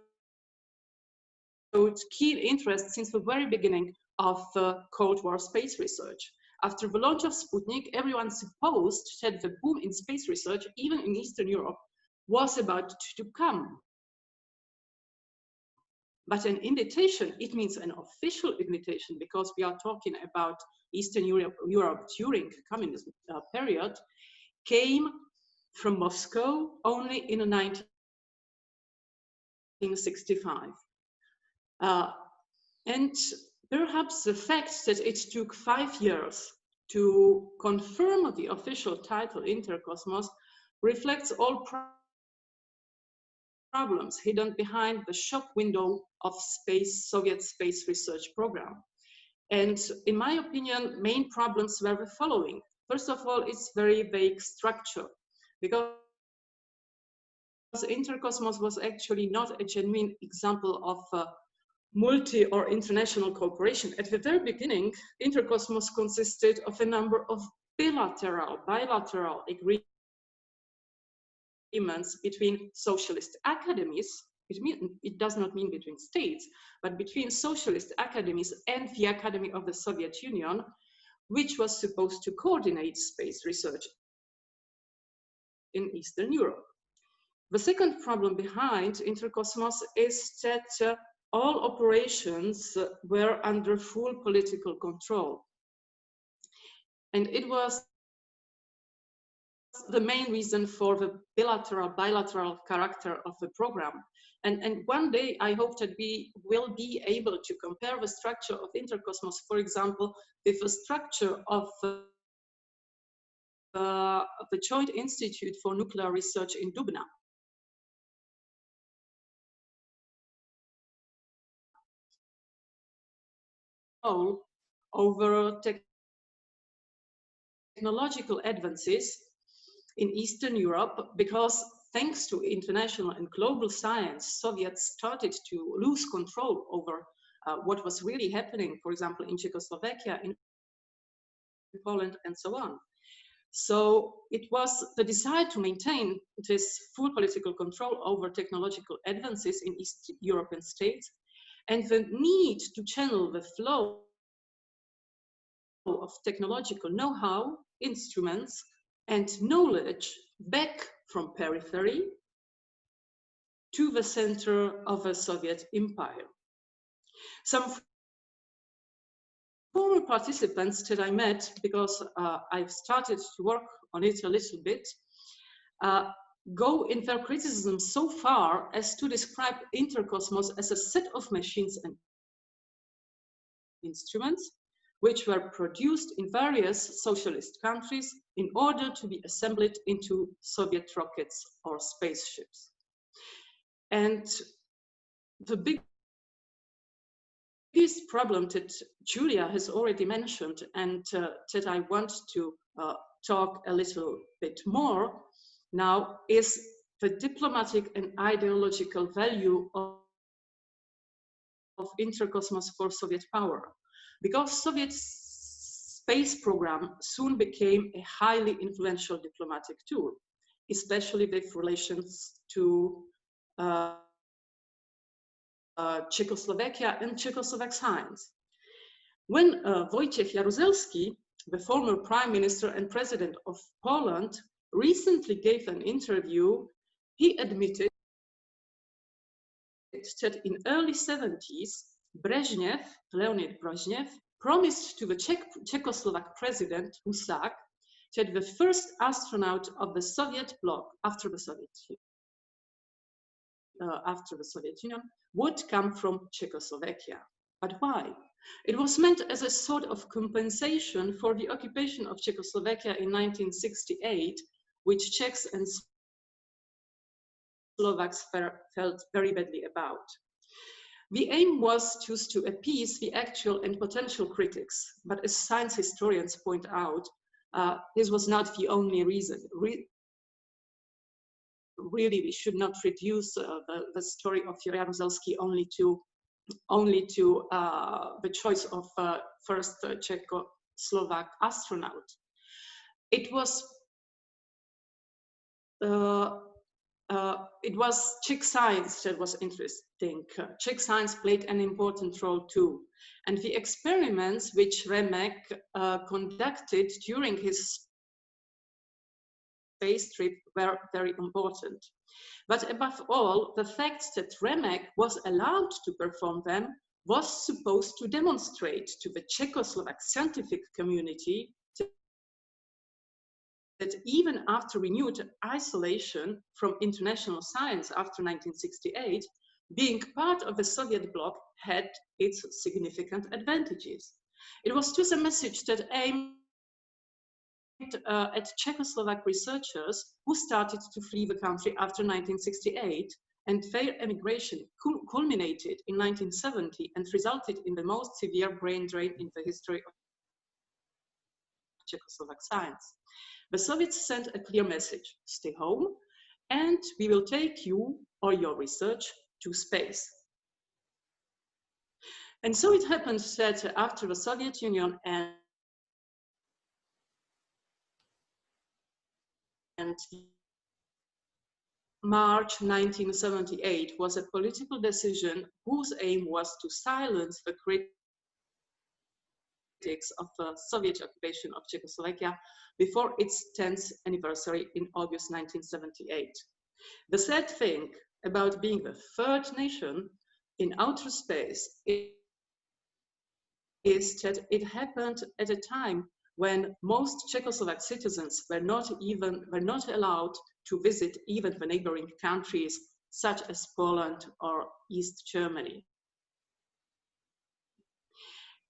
Speaker 9: keen interest since the very beginning of Cold War space research. After the launch of Sputnik, everyone supposed that the boom in space research, even in Eastern Europe, was about to come. But an invitation, it means an official invitation, because we are talking about Eastern Europe during the communism period, came from Moscow only in 1965. And perhaps the fact that it took 5 years to confirm the official title Interkosmos reflects all problems hidden behind the shop window of Soviet space research program. And in my opinion, main problems were the following. First of all, it's very vague structure, because Interkosmos was actually not a genuine example of multi or international cooperation. At the very beginning, Interkosmos consisted of a number of bilateral agreements between socialist academies. It does not mean between states, but between socialist academies and the Academy of the Soviet Union, which was supposed to coordinate space research in Eastern Europe. The second problem behind Interkosmos is that all operations were under full political control. And it was the main reason for the bilateral character of the program. And one day I hope that we will be able to compare the structure of Interkosmos, for example, with the structure of the Joint Institute for Nuclear Research in Dubna. Over technological advances in Eastern Europe, because thanks to international and global science, Soviets started to lose control over what was really happening, for example, in Czechoslovakia, in Poland, and so on. So it was the desire to maintain this full political control over technological advances in East European states, and the need to channel the flow of technological know-how, instruments, and knowledge back from periphery to the center of the Soviet Empire. Some former participants that I met, because I've started to work on it a little bit, go in their criticism so far as to describe Interkosmos as a set of machines and instruments which were produced in various socialist countries in order to be assembled into Soviet rockets or spaceships. And the biggest problem that Julia has already mentioned, and that I want to talk a little bit more now, is the diplomatic and ideological value of Interkosmos for Soviet power. Because Soviet space program soon became a highly influential diplomatic tool, especially with relations to Czechoslovakia and Czechoslovak science. When Wojciech Jaruzelski, the former prime minister and president of Poland, recently gave an interview, he admitted that in early 70s, Brezhnev, Leonid Brezhnev, promised to the Czechoslovak president Husak that the first astronaut of the Soviet bloc after the Soviet Union would come from Czechoslovakia. But why? It was meant as a sort of compensation for the occupation of Czechoslovakia in 1968, which Czechs and Slovaks felt very badly about. The aim was just to appease the actual and potential critics, but as science historians point out, this was not the only reason. Really, we should not reduce the story of Jaruzelski only to the choice of first Czechoslovak astronaut. It was Czech science that was interesting. Czech science played an important role too. And the experiments which Remek conducted during his space trip were very important. But above all, the fact that Remek was allowed to perform them was supposed to demonstrate to the Czechoslovak scientific community that even after renewed isolation from international science after 1968, being part of the Soviet bloc had its significant advantages. It was just a message that aimed at Czechoslovak researchers who started to flee the country after 1968, and their emigration culminated in 1970 and resulted in the most severe brain drain in the history of Czechoslovak science. The Soviets sent a clear message: stay home, and we will take you or your research to space. And so it happened that after the Soviet Union and March 1978 was a political decision whose aim was to silence the critics of the Soviet occupation of Czechoslovakia before its 10th anniversary in August 1978. The sad thing about being the third nation in outer space is that it happened at a time when most Czechoslovak citizens were not allowed to visit even the neighboring countries such as Poland or East Germany.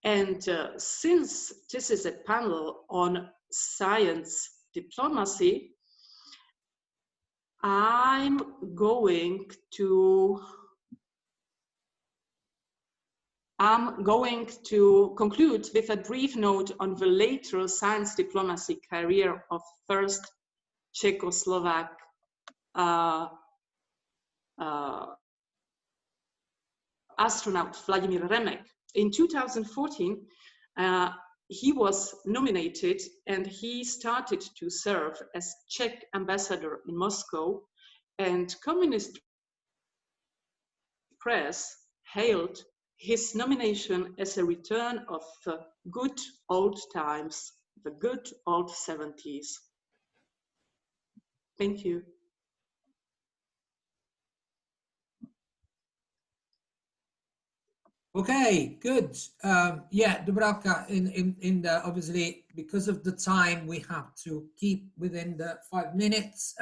Speaker 9: And since this is a panel on science diplomacy, I'm going to conclude with a brief note on the later science diplomacy career of first Czechoslovak astronaut Vladimir Remek. In 2014, he was nominated and he started to serve as Czech ambassador in Moscow, and Communist press hailed his nomination as a return of the good old times, the good old 70s. Thank you.
Speaker 2: Okay, good. Yeah, Dubravka, in the, obviously, because of the time, we have to keep within the 5 minutes.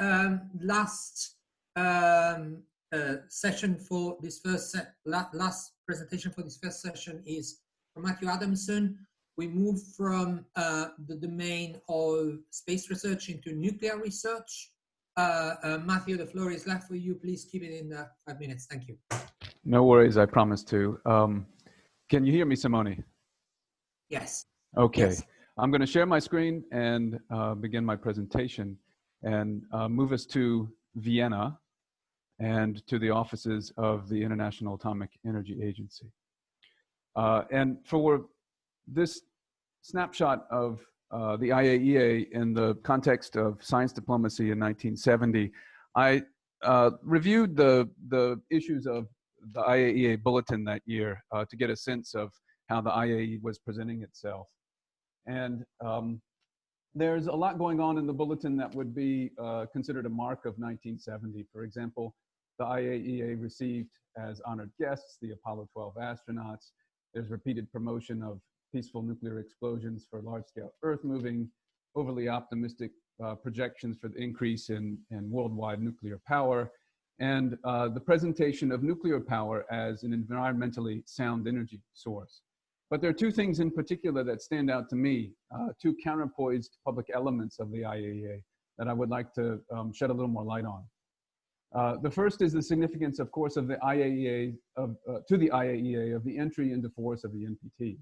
Speaker 2: Last session for this first last presentation for this first session is from Matthew Adamson. We move from the domain of space research into nuclear research. Matthew, the floor is left for you. Please keep it in 5 minutes. Thank you.
Speaker 8: No worries, I promise to. Can you hear me, Simone?
Speaker 2: Yes.
Speaker 8: Okay.
Speaker 2: Yes.
Speaker 8: I'm going to share my screen and begin my presentation and move us to Vienna and to the offices of the International Atomic Energy Agency. And for this snapshot of the IAEA in the context of science diplomacy in 1970, I reviewed the issues of the IAEA bulletin that year to get a sense of how the IAEA was presenting itself. And there's a lot going on in the bulletin that would be considered a mark of 1970. For example, the IAEA received as honored guests the Apollo 12 astronauts. There's repeated promotion of peaceful nuclear explosions for large-scale earth-moving, overly optimistic projections for the increase in worldwide nuclear power, and the presentation of nuclear power as an environmentally sound energy source. But there are two things in particular that stand out to me, two counterpoised public elements of the IAEA that I would like to shed a little more light on. The first is the significance, of course, of the IAEA, to the IAEA of the entry into force of the NPT.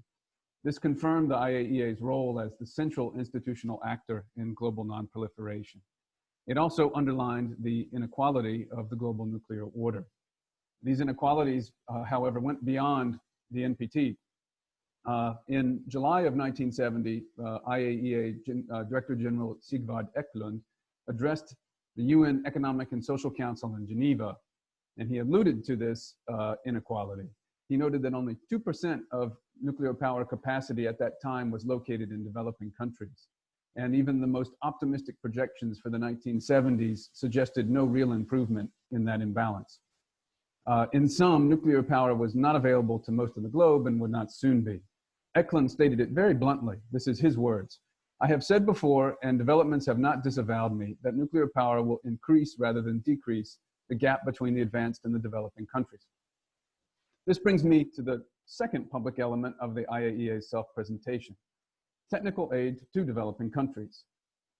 Speaker 8: This confirmed the IAEA's role as the central institutional actor in global nonproliferation. It also underlined the inequality of the global nuclear order. These inequalities, however, went beyond the NPT. In July of 1970, IAEA Director General Sigvard Eklund addressed the UN Economic and Social Council in Geneva, and he alluded to this inequality. He noted that only 2% of nuclear power capacity at that time was located in developing countries. And even the most optimistic projections for the 1970s suggested no real improvement in that imbalance. In sum, nuclear power was not available to most of the globe and would not soon be. Eklund stated it very bluntly. This is his words. "I have said before, and developments have not disavowed me, that nuclear power will increase rather than decrease the gap between the advanced and the developing countries." This brings me to the second public element of the IAEA's self-presentation: technical aid to developing countries.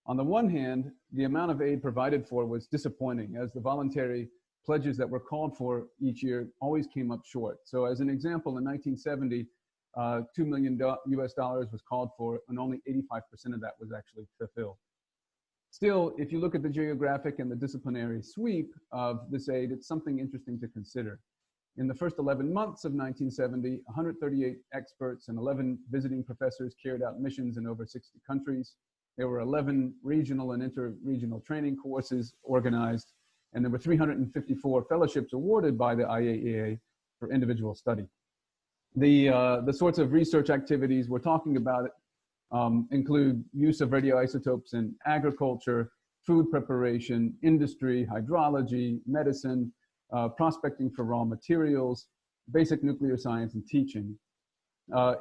Speaker 8: On the one hand, the amount of aid provided for was disappointing, as the voluntary pledges that were called for each year always came up short. So as an example, in 1970, $2 million US was called for, and only 85% of that was actually fulfilled. Still, if you look at the geographic and the disciplinary sweep of this aid, it's something interesting to consider. In the first 11 months of 1970, 138 experts and 11 visiting professors carried out missions in over 60 countries. There were 11 regional and inter-regional training courses organized, and there were 354 fellowships awarded by the IAEA for individual study. The sorts of research activities we're talking about include use of radioisotopes in agriculture, food preparation, industry, hydrology, medicine, prospecting for raw materials, basic nuclear science, and teaching.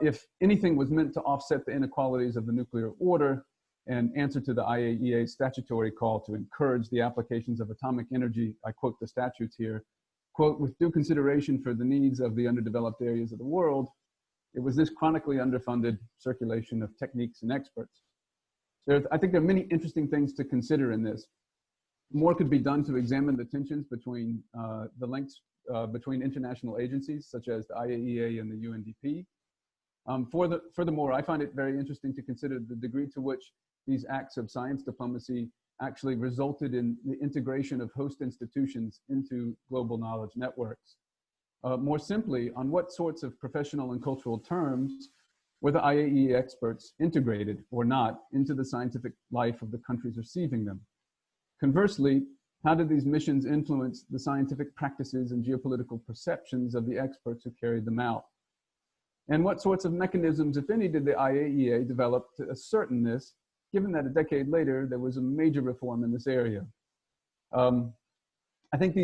Speaker 8: If anything was meant to offset the inequalities of the nuclear order and answer to the IAEA's statutory call to encourage the applications of atomic energy, I quote the statutes here, quote, "with due consideration for the needs of the underdeveloped areas of the world," it was this chronically underfunded circulation of techniques and experts. I think there are many interesting things to consider in this. More could be done to examine the tensions between the links between international agencies, such as the IAEA and the UNDP. Furthermore, I find it very interesting to consider the degree to which these acts of science diplomacy actually resulted in the integration of host institutions into global knowledge networks. more simply, on what sorts of professional and cultural terms were the IAEA experts integrated or not into the scientific life of the countries receiving them? Conversely, how did these missions influence the scientific practices and geopolitical perceptions of the experts who carried them out? And what sorts of mechanisms, if any, did the IAEA develop to ascertain this, given that a decade later there was a major reform in this area? I think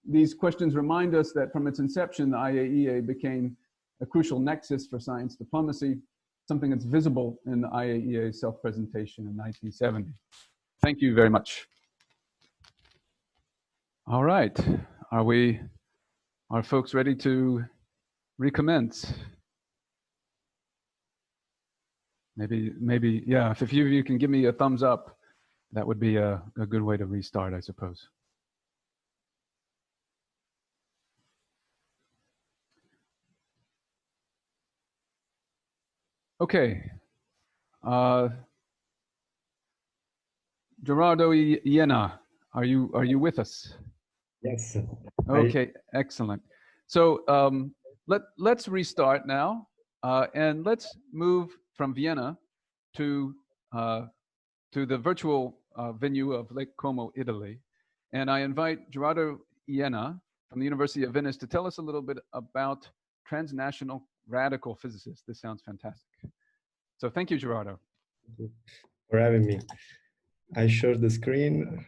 Speaker 8: these questions remind us that from its inception, the IAEA became a crucial nexus for science diplomacy, something that's visible in the IAEA's self-presentation in 1970. Thank you very much. All right, are folks ready to recommence? Maybe, yeah, if a few of you can give me a thumbs up, that would be a good way to restart, I suppose. Okay. Gerardo Iena, are you with us?
Speaker 10: Yes.
Speaker 8: Okay, excellent. So let's restart now, and let's move from Vienna to the virtual venue of Lake Como, Italy. And I invite Gerardo Iena from the University of Venice to tell us a little bit about transnational radical physicists. This sounds fantastic. So thank you, Gerardo.
Speaker 10: Thank you for having me. I share the screen.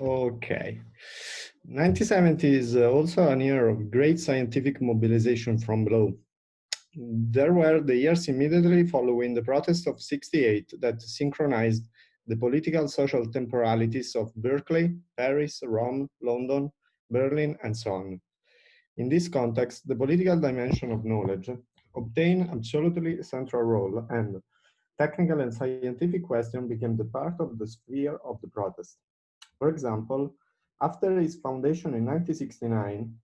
Speaker 10: Okay. 1970 is also an year of great scientific mobilization from below. There were the years immediately following the protest of '68 that synchronized the political social temporalities of Berkeley, Paris, Rome, London, Berlin, and so on. In this context, the political dimension of knowledge obtained absolutely a central role, and technical and scientific questions became the part of the sphere of the protest. For example, after its foundation in 1969,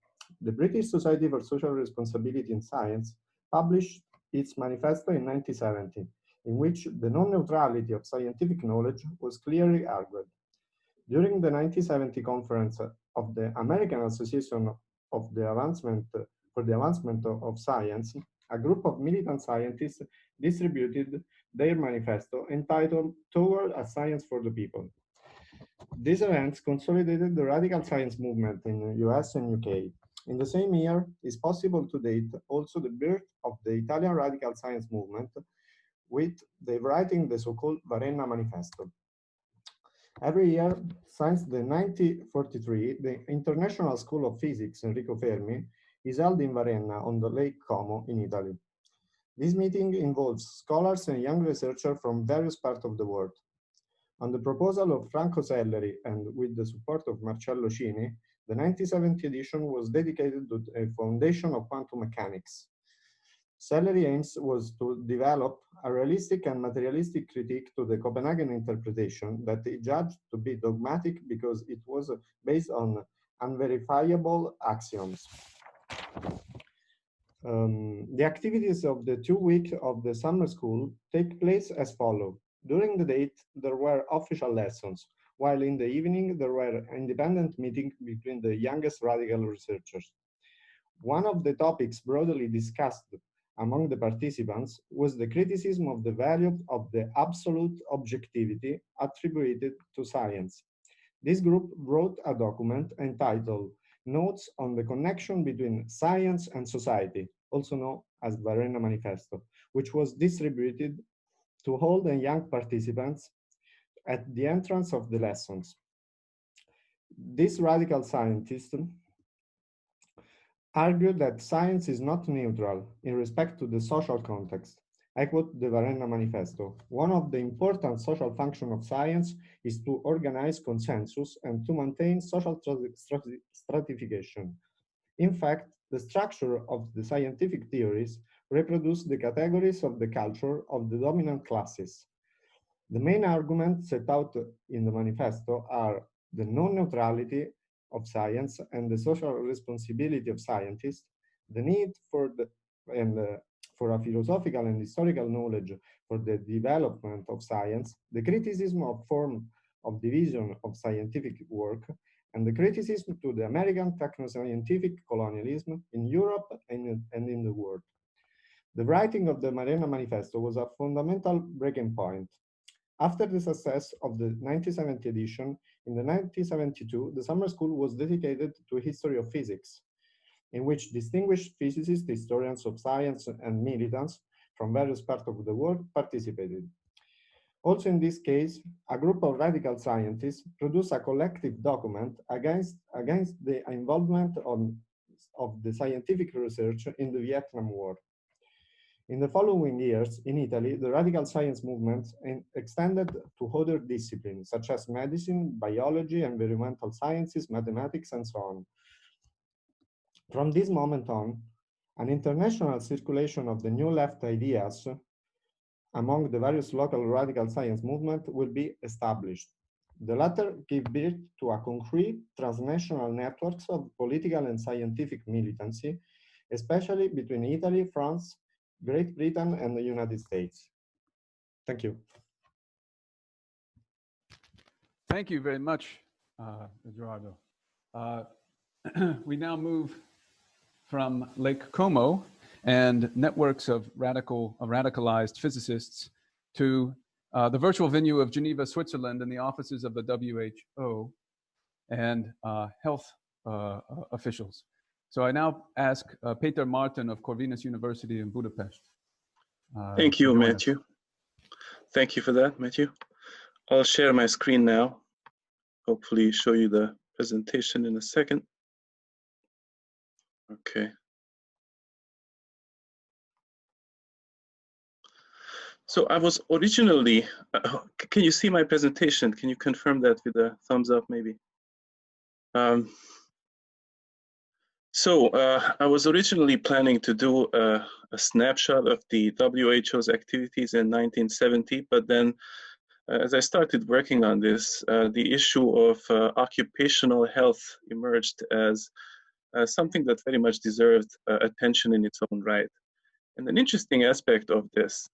Speaker 10: the British Society for Social Responsibility in Science published its manifesto in 1970, in which the non-neutrality of scientific knowledge was clearly argued. During the 1970 conference of the American Association for the Advancement of Science, a group of militant scientists distributed their manifesto entitled Toward a Science for the People. These events consolidated the radical science movement in the US and UK. In the same year, it's possible to date also the birth of the Italian radical science movement, with the writing the so-called Varenna Manifesto. Every year, since the 1943, the International School of Physics Enrico Fermi is held in Varenna on the Lake Como in Italy. This meeting involves scholars and young researchers from various parts of the world. On the proposal of Franco Selleri and with the support of Marcello Cini, the 1970 edition was dedicated to a foundation of quantum mechanics. Selleri aims was to develop a realistic and materialistic critique to the Copenhagen interpretation that he judged to be dogmatic because it was based on unverifiable axioms. The activities of the 2 weeks of the summer school take place as follows. During the day, there were official lessons, while in the evening there were independent meetings between the youngest radical researchers. One of the topics broadly discussed among the participants was the criticism of the value of the absolute objectivity attributed to science. This group wrote a document entitled Notes on the Connection Between Science and Society, also known as Varenna Manifesto, which was distributed to old and young participants at the entrance of the lessons. This radical scientist argued that science is not neutral in respect to the social context. I quote the Varenna Manifesto. One of the important social functions of science is to organize consensus and to maintain social stratification. In fact, the structure of the scientific theories reproduce the categories of the culture of the dominant classes. The main arguments set out in the manifesto are the non-neutrality of science and the social responsibility of scientists, the need for for a philosophical and historical knowledge for the development of science, the criticism of form of division of scientific work, and the criticism to the American techno-scientific colonialism in Europe and in the world. The writing of the Marena Manifesto was a fundamental breaking point. After the success of the 1970 edition, in the 1972, the summer school was dedicated to a history of physics, in which distinguished physicists, historians of science, and militants from various parts of the world participated. Also in this case, a group of radical scientists produced a collective document against the involvement of the scientific research in the Vietnam War. In the following years, in Italy, the radical science movement extended to other disciplines, such as medicine, biology, environmental sciences, mathematics, and so on. From this moment on, an international circulation of the new left ideas among the various local radical science movements will be established. The latter give birth to a concrete transnational networks of political and scientific militancy, especially between Italy, France, Great Britain, and the United States. Thank you.
Speaker 8: Thank you very much, Gerardo. We now move from Lake Como and networks of radicalized physicists to the virtual venue of Geneva, Switzerland, and the offices of the WHO and health officials. So I now ask Peter Martin of Corvinus University in Budapest.
Speaker 11: Thank you, Matthew. Thank you for that, Matthew. I'll share my screen now. Hopefully show you the presentation in a second. Okay. So I was originally, can you see my presentation? Can you confirm that with a thumbs up maybe? I was originally planning to do a snapshot of the WHO's activities in 1970, but then as I started working on this, the issue of occupational health emerged as something that very much deserved attention in its own right. And an interesting aspect of this,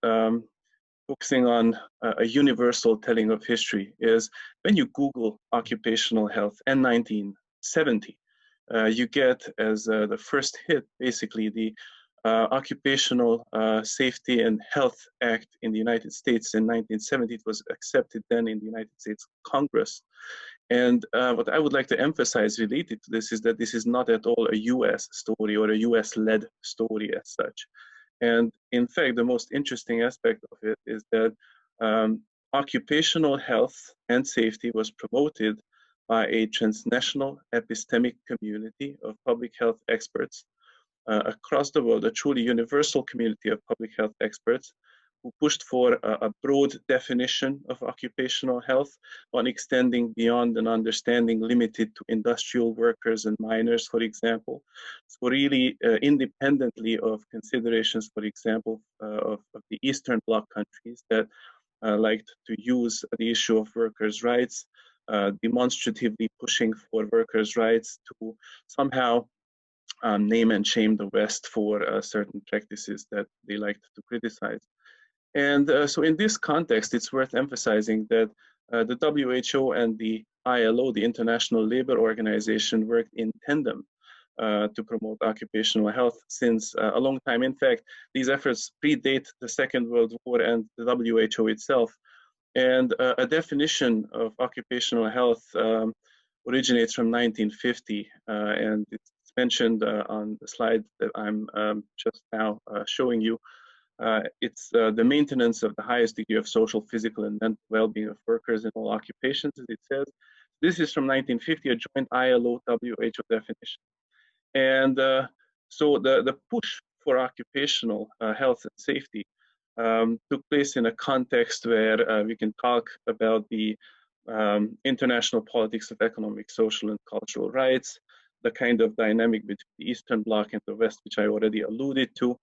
Speaker 11: focusing on a universal telling of history, is when you Google occupational health and 1970, you get as the first hit basically the Occupational Safety and Health Act in the United States in 1970. It was accepted then in the United States Congress. And what I would like to emphasize related to this is that this is not at all a US story or a US-led story as such. And in fact, the most interesting aspect of it is that occupational health and safety was promoted by a transnational epistemic community of public health experts across the world, a truly universal community of public health experts who pushed for a broad definition of occupational health, on extending beyond an understanding limited to industrial workers and miners, for example. So really independently of considerations, for example, of the Eastern Bloc countries that liked to use the issue of workers' rights, demonstratively pushing for workers' rights to somehow name and shame the West for certain practices that they liked to criticize. And so in this context, it's worth emphasizing that the WHO and the ILO, the International Labour Organization, worked in tandem to promote occupational health since a long time. In fact, these efforts predate the Second World War and the WHO itself. And a definition of occupational health originates from 1950, and it's mentioned on the slide that I'm just now showing you. It's the maintenance of the highest degree of social, physical, and mental well-being of workers in all occupations, as it says. This is from 1950, a joint ILO-WHO definition. And so the push for occupational health and safety took place in a context where we can talk about the international politics of economic, social, and cultural rights, the kind of dynamic between the Eastern Bloc and the West, which I already alluded to.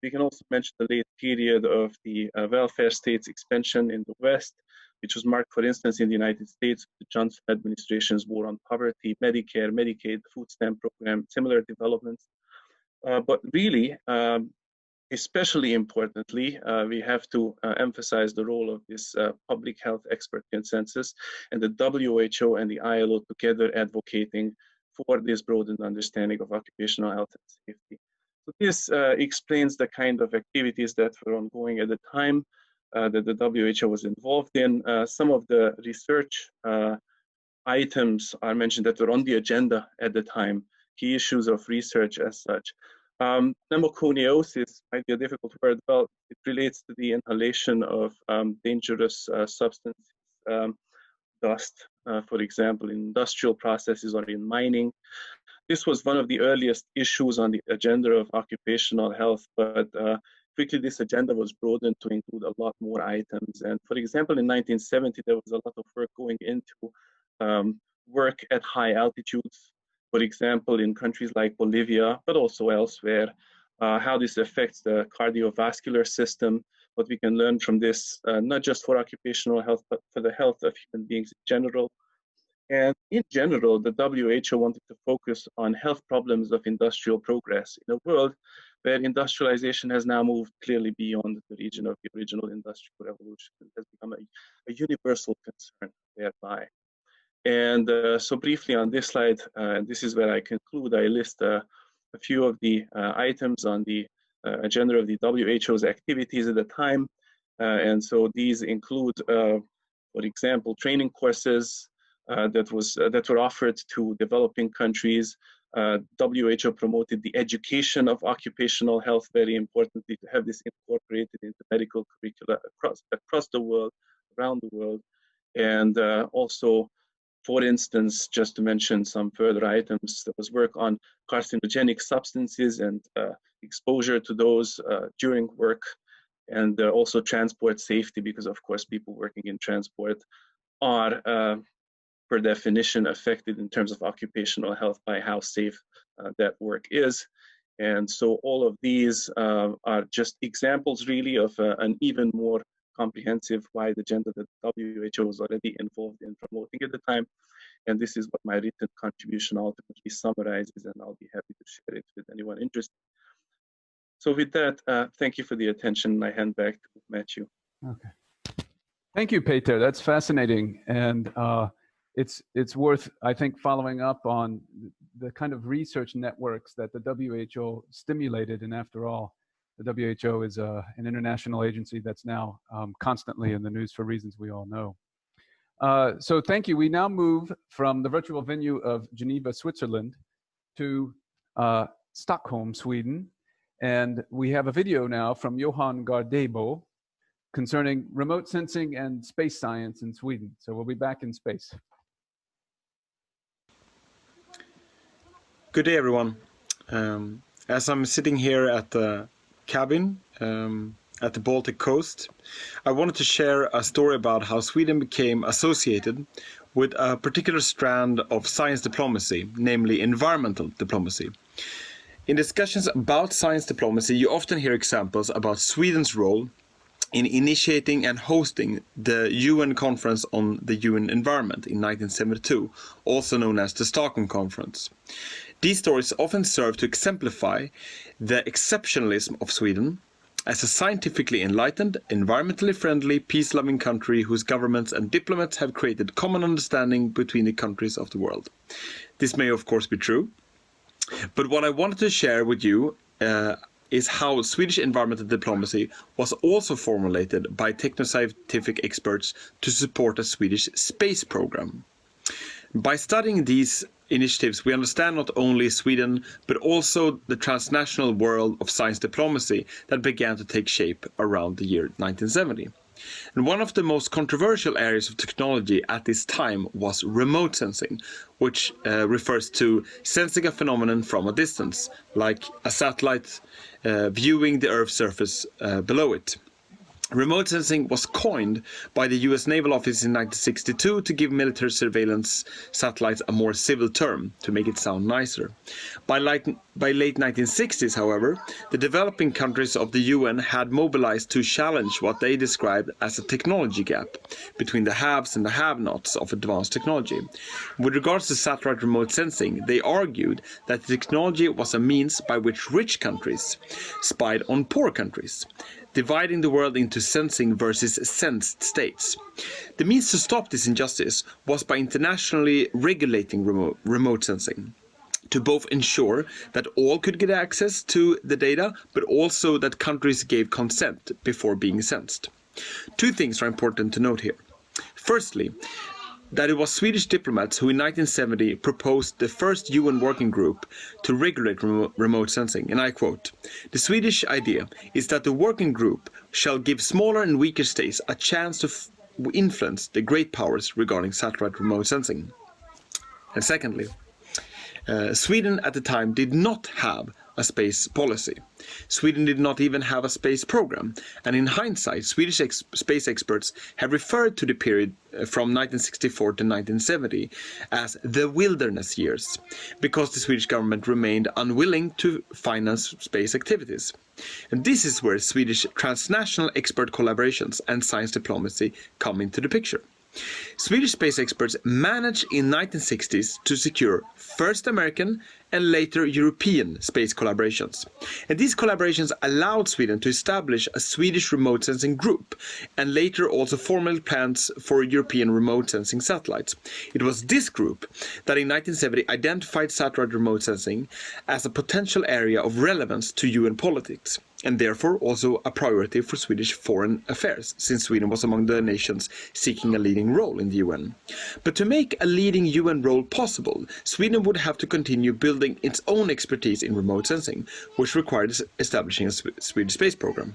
Speaker 11: We can also mention the late period of the welfare state's expansion in the West, which was marked, for instance, in the United States, the Johnson administration's war on poverty, Medicare, Medicaid, the food stamp program, similar developments. But really, especially importantly, we have to emphasize the role of this public health expert consensus and the WHO and the ILO together advocating for this broadened understanding of occupational health and safety. So this explains the kind of activities that were ongoing at the time that the WHO was involved in. Some of the research items are mentioned that were on the agenda at the time, key issues of research as such. Pneumoconiosis might be a difficult word. Well, it relates to the inhalation of dangerous substances, dust, for example, in industrial processes or in mining. This was one of the earliest issues on the agenda of occupational health, but quickly this agenda was broadened to include a lot more items. And for example, in 1970, there was a lot of work going into work at high altitudes, for example, in countries like Bolivia, but also elsewhere, how this affects the cardiovascular system, what we can learn from this, not just for occupational health, but for the health of human beings in general. And in general, the WHO wanted to focus on health problems of industrial progress in a world where industrialization has now moved clearly beyond the region of the original industrial revolution. It has become a universal concern thereby. And so briefly on this slide, this is where I conclude. I list a few of the items on the agenda of the WHO's activities at the time. And so these include, for example, training courses that were offered to developing countries. WHO promoted the education of occupational health, very importantly, to have this incorporated into medical curricula across the world, around the world. And also, for instance, just to mention some further items, there was work on carcinogenic substances and exposure to those during work, and also transport safety, because of course people working in transport are per definition affected in terms of occupational health by how safe that work is. And so all of these are just examples really of an even more comprehensive wide agenda that WHO was already involved in promoting at the time. And this is what my written contribution ultimately summarizes, and I'll be happy to share it with anyone interested. So with that, thank you for the attention. I hand back to Matthew.
Speaker 8: Okay. Thank you, Peter. That's fascinating. And it's worth, I think, following up on the kind of research networks that the WHO stimulated. And after all, the WHO is an international agency that's now constantly in the news for reasons we all know. So thank you. We now move from the virtual venue of Geneva, Switzerland to Stockholm, Sweden. And we have a video now from Johan Gardebo concerning remote sensing and space science in Sweden. So we'll be back in space.
Speaker 12: Good day, everyone. As I'm sitting here at the cabin at the Baltic coast, I wanted to share a story about how Sweden became associated with a particular strand of science diplomacy, namely environmental diplomacy. In discussions about science diplomacy, you often hear examples about Sweden's role in initiating and hosting the UN Conference on the UN Environment in 1972, also known as the Stockholm Conference. These stories often serve to exemplify the exceptionalism of Sweden as a scientifically enlightened, environmentally friendly, peace-loving country whose governments and diplomats have created common understanding between the countries of the world. This may of course be true, but what I wanted to share with you is how Swedish environmental diplomacy was also formulated by techno-scientific experts to support a Swedish space program. By studying these initiatives, we understand not only Sweden, but also the transnational world of science diplomacy that began to take shape around the year 1970. And one of the most controversial areas of technology at this time was remote sensing, which refers to sensing a phenomenon from a distance, like a satellite viewing the Earth's surface below it. Remote sensing was coined by the US Naval Office in 1962 to give military surveillance satellites a more civil term, to make it sound nicer. By late 1960s, however, the developing countries of the UN had mobilized to challenge what they described as a technology gap between the haves and the have-nots of advanced technology. With regards to satellite remote sensing, they argued that the technology was a means by which rich countries spied on poor countries, dividing the world into sensing versus sensed states. The means to stop this injustice was by internationally regulating remote sensing, to both ensure that all could get access to the data, but also that countries gave consent before being sensed. Two things are important to note here. Firstly, that it was Swedish diplomats who in 1970 proposed the first UN working group to regulate remote sensing, and I quote, "The Swedish idea is that the working group shall give smaller and weaker states a chance to influence the great powers regarding satellite remote sensing." And secondly, Sweden at the time did not have a space policy. Sweden did not even have a space program, and in hindsight, Swedish space experts have referred to the period from 1964 to 1970 as the wilderness years, because the Swedish government remained unwilling to finance space activities. And this is where Swedish transnational expert collaborations and science diplomacy come into the picture. Swedish space experts managed in 1960s to secure first American and later European space collaborations. And these collaborations allowed Sweden to establish a Swedish remote sensing group and later also formal plans for European remote sensing satellites. It was this group that in 1970 identified satellite remote sensing as a potential area of relevance to UN politics, and therefore also a priority for Swedish foreign affairs, since Sweden was among the nations seeking a leading role in the UN. But to make a leading UN role possible, Sweden would have to continue building its own expertise in remote sensing, which required establishing a Swedish space program.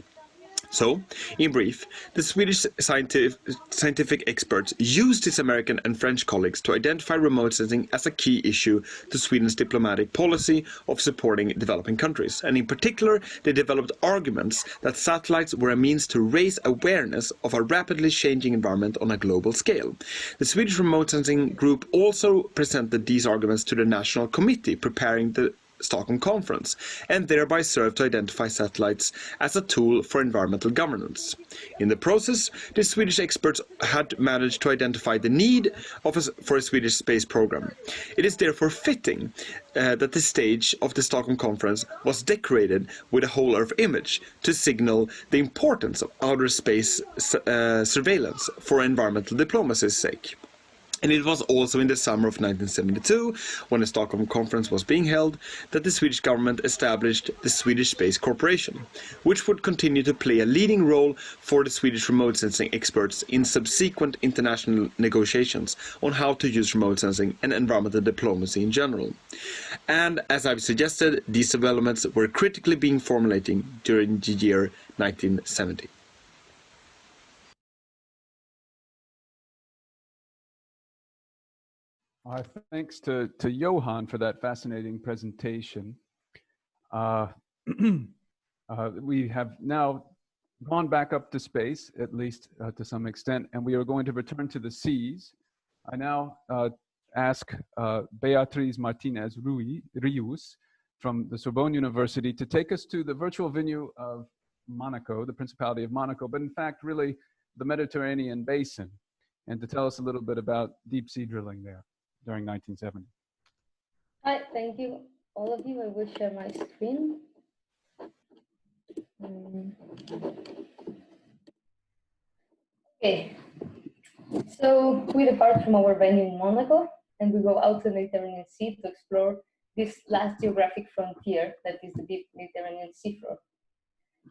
Speaker 12: So, in brief, the Swedish scientific experts used its American and French colleagues to identify remote sensing as a key issue to Sweden's diplomatic policy of supporting developing countries. And in particular, they developed arguments that satellites were a means to raise awareness of a rapidly changing environment on a global scale. The Swedish remote sensing group also presented these arguments to the National Committee preparing the Stockholm Conference, and thereby served to identify satellites as a tool for environmental governance. In the process, the Swedish experts had managed to identify the need for a Swedish space program. It is therefore fitting that the stage of the Stockholm Conference was decorated with a whole Earth image to signal the importance of outer space surveillance for environmental diplomacy's sake. And it was also in the summer of 1972, when the Stockholm Conference was being held, that the Swedish government established the Swedish Space Corporation, which would continue to play a leading role for the Swedish remote sensing experts in subsequent international negotiations on how to use remote sensing and environmental diplomacy in general. And as I've suggested, these developments were critically being formulating during the year 1970.
Speaker 8: Thanks to Johan for that fascinating presentation. We have now gone back up to space, at least to some extent, and we are going to return to the seas. I now ask Beatriz Martinez Rius from the Sorbonne University to take us to the virtual venue of Monaco, the Principality of Monaco, but in fact, really the Mediterranean basin, and to tell us a little bit about deep sea drilling there during 1970.
Speaker 13: Hi, thank you, all of you. I will share my screen. Okay, so we depart from our venue in Monaco and we go out to the Mediterranean Sea to explore this last geographic frontier that is the deep Mediterranean seafloor.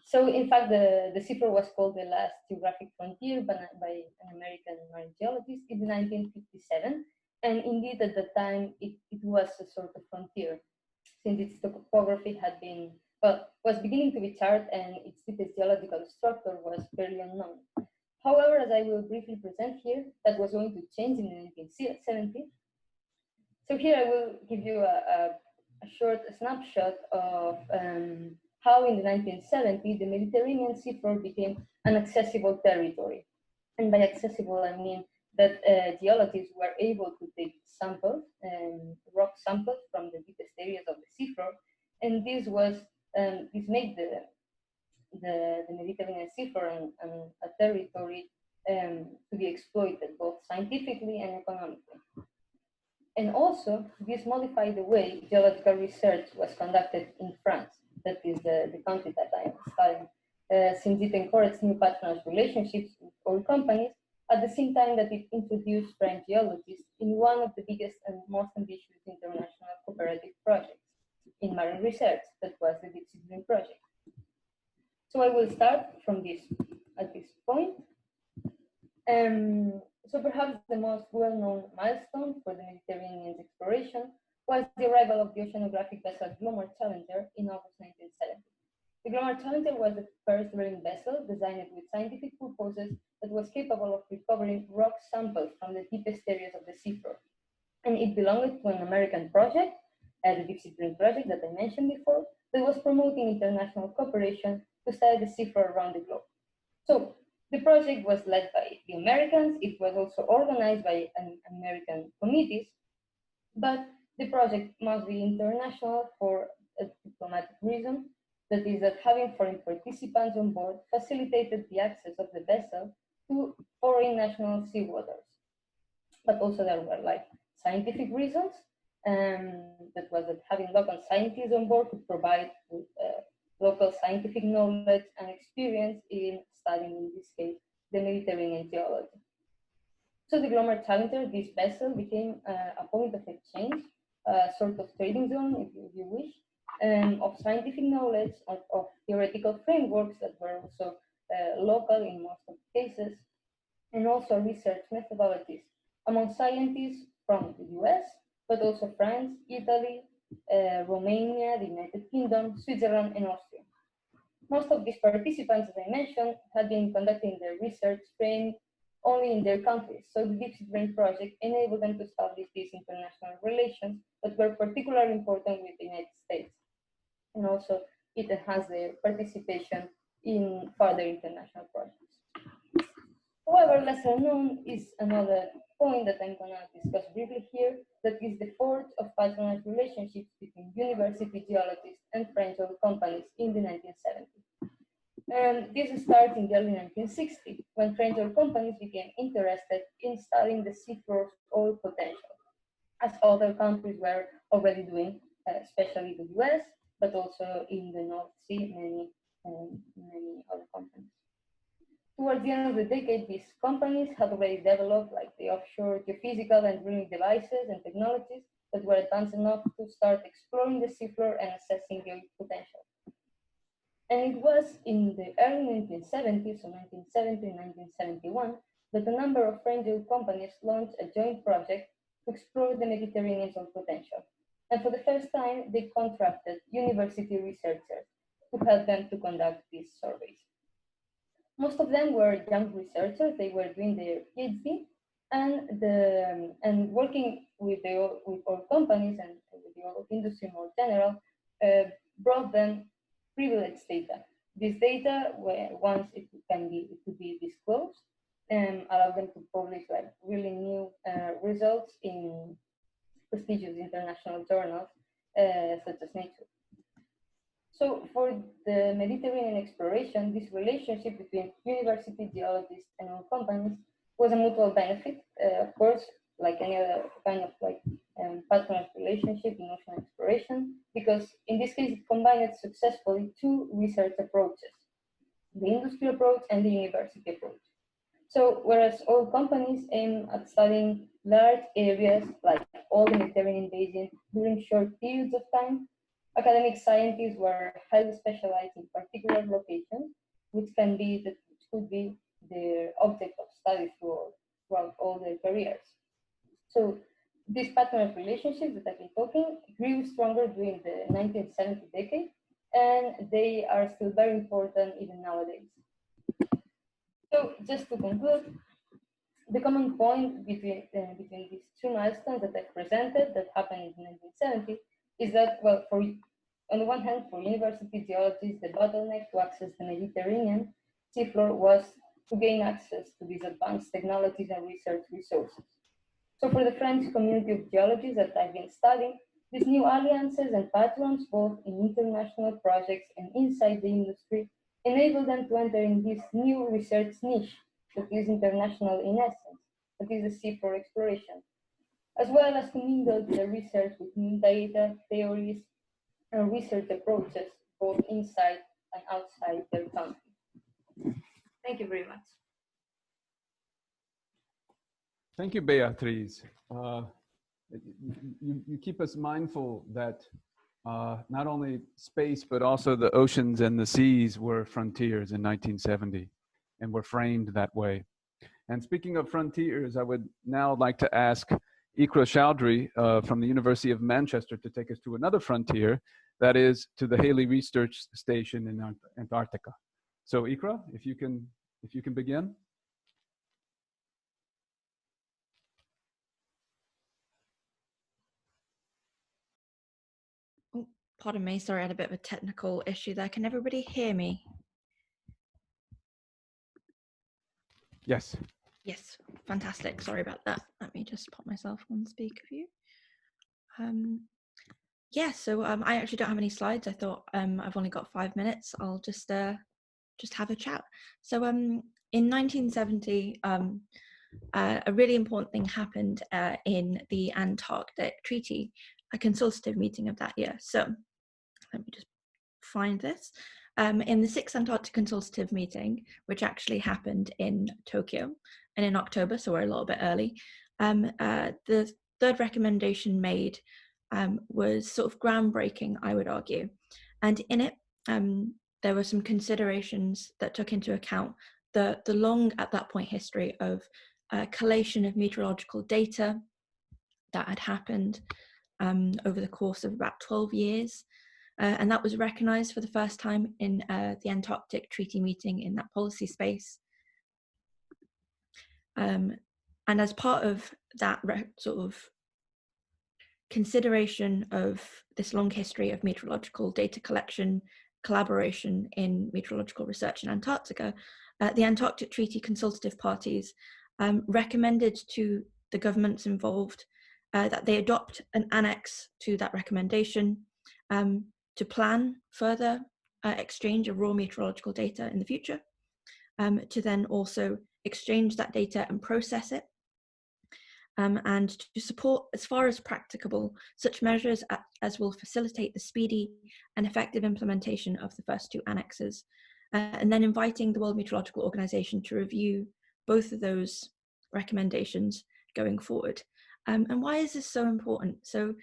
Speaker 13: So in fact, the seafloor was called the last geographic frontier by an American marine geologist in 1957. And indeed, at the time, it was a sort of frontier, since its topography had been, was beginning to be charted and its deepest geological structure was fairly unknown. However, as I will briefly present here, that was going to change in the 1970s. So here I will give you a short snapshot of how in the 1970s the Mediterranean seafloor became an accessible territory. And by accessible, I mean that geologists were able to take samples, rock samples from the deepest areas of the seafloor, and this made the Mediterranean seafloor a territory to be exploited both scientifically and economically. And also, this modified the way geological research was conducted in France, that is the country that I am studying, since it encouraged new patronage relationships with oil companies, at the same time that it introduced French geologists in one of the biggest and most ambitious international cooperative projects in marine research, that was the Deep Sea Drilling Project. So I will start from this at this point. So perhaps the most well-known milestone for the Mediterranean exploration was the arrival of the oceanographic vessel Glomar Challenger in August 1970. The Glomar Challenger was the first drilling vessel designed with scientific purposes that was capable of recovering rock samples from the deepest areas of the seafloor. And it belonged to an American project, the Deep Sea Drilling Project that I mentioned before, that was promoting international cooperation to study the seafloor around the globe. So the project was led by the Americans. It was also organized by American committees, but the project must be international for a diplomatic reason. That is that having foreign participants on board facilitated the access of the vessel to foreign national sea waters. But also there were like scientific reasons, that was that having local scientists on board could provide with local scientific knowledge and experience in studying, in this case, the Mediterranean geology. So the Glomar Challenger, this vessel, became a point of exchange, a sort of trading zone, if you wish, of scientific knowledge, of theoretical frameworks that were also local in most of the cases, and also research methodologies among scientists from the US, but also France, Italy, Romania, the United Kingdom, Switzerland, and Austria. Most of these participants, as I mentioned, had been conducting their research trained only in their countries. So the Deep Sea Drilling Project enabled them to establish these international relations that were particularly important with the United States. And also it enhanced their participation in further international projects. However, lesser known is another point that I'm going to discuss briefly here, that is the forge of patronage relationships between university geologists and French oil companies in the 1970s. And this starts in the early 1960s, when French oil companies became interested in studying the seafloor's oil potential, as other countries were already doing, especially the US, but also in the North Sea, many other companies. Towards the end of the decade, these companies had already developed like the offshore geophysical and drilling devices and technologies that were advanced enough to start exploring the seafloor and assessing the potential. And it was in the early 1970s, so 1970 and 1971, that a number of French oil companies launched a joint project to explore the Mediterranean's oil potential. And for the first time, they contracted university researchers to help them to conduct these surveys. Most of them were young researchers. They were doing their PhD and working with oil companies and with the oil industry more general, brought them privileged data. This data, once it could be disclosed, allow them to publish like really new results in prestigious international journals such as Nature. So for the Mediterranean exploration, this relationship between university geologists and oil companies was a mutual benefit, of course, like any other kind of like patronage relationship in ocean exploration, because in this case it combined successfully two research approaches, the industry approach and the university approach. So whereas oil companies aim at studying large areas like all the Mediterranean basin during short periods of time, academic scientists were highly specialized in particular locations, which could be their object of study throughout all their careers. So these patronage relationships that I've been talking grew stronger during the 1970 decade, and they are still very important even nowadays. So just to conclude, the common point between these two milestones that I presented that happened in the 1970s is that, well, for On the one hand, for university geologists, the bottleneck to access the Mediterranean seafloor was to gain access to these advanced technologies and research resources. So for the French community of geologists that I've been studying, these new alliances and patrons, both in international projects and inside the industry, enable them to enter in this new research niche that is international in essence, that is the seafloor exploration, as well as to mingle their research with new data, theories, and research approaches, both inside and outside their country. Thank you very much.
Speaker 8: Thank you, Beatriz. You keep us mindful that not only space, but also the oceans and the seas were frontiers in 1970 and were framed that way. And speaking of frontiers, I would now like to ask Ikra Chowdhury from the University of Manchester to take us to another frontier, that is to the Haley Research Station in Antarctica. So Ikra, if you can begin.
Speaker 14: Oh, pardon me, sorry, I had a bit of a technical issue there. Can everybody hear me?
Speaker 8: Yes.
Speaker 14: Yes, fantastic. Sorry about that. Let me just pop myself on speaker view. Yeah, so I actually don't have any slides. I thought I've only got 5 minutes. I'll just have a chat. So in 1970, a really important thing happened in the Antarctic Treaty, a consultative meeting of that year. So let me just find this. In the 6th Antarctic Consultative Meeting, which actually happened in Tokyo and in October, so we're a little bit early, the third recommendation made was sort of groundbreaking, I would argue. And in it, there were some considerations that took into account the long, at that point, history of collation of meteorological data that had happened over the course of about 12 years. And that was recognized for the first time in the Antarctic Treaty meeting in that policy space. And as part of that sort of consideration of this long history of meteorological data collection, collaboration in meteorological research in Antarctica, the Antarctic Treaty consultative parties recommended to the governments involved that they adopt an annex to that recommendation to plan further exchange of raw meteorological data in the future, to then also exchange that data and process it, and to support, as far as practicable, such measures as will facilitate the speedy and effective implementation of the first 2 annexes, and then inviting the World Meteorological Organization to review both of those recommendations going forward. And why is this so important? So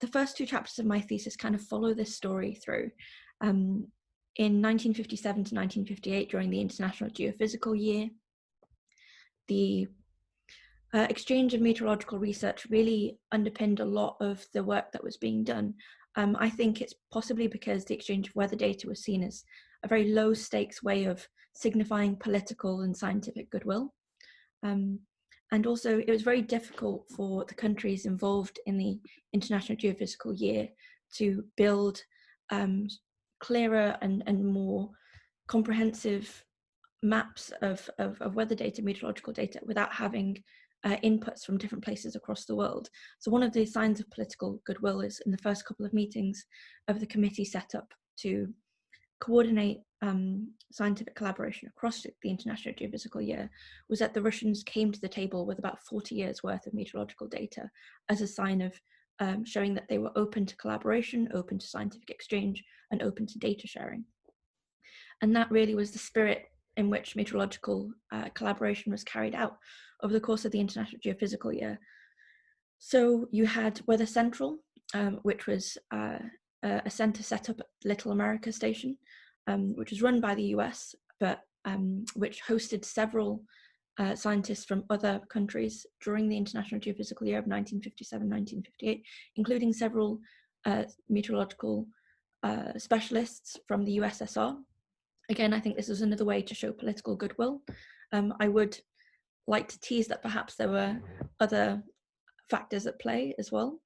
Speaker 14: the first 2 chapters of my thesis kind of follow this story through. In 1957 to 1958, during the International Geophysical Year, the exchange of meteorological research really underpinned a lot of the work that was being done. I think it's possibly because the exchange of weather data was seen as a very low stakes way of signifying political and scientific goodwill. And also it was very difficult for the countries involved in the International Geophysical Year to build clearer and more comprehensive maps of weather data, meteorological data, without having inputs from different places across the world. So one of the signs of political goodwill is in the first couple of meetings of the committee set up to coordinate scientific collaboration across the International Geophysical Year was that the Russians came to the table with about 40 years worth of meteorological data as a sign of showing that they were open to collaboration, open to scientific exchange, and open to data sharing. And that really was the spirit in which meteorological collaboration was carried out over the course of the International Geophysical Year. So you had Weather Central, which was a center set up at Little America Station, which was run by the US, but which hosted several scientists from other countries during the International Geophysical Year of 1957-1958, including several meteorological specialists from the USSR. Again, I think this is another way to show political goodwill. I would like to tease that perhaps there were other factors at play as well.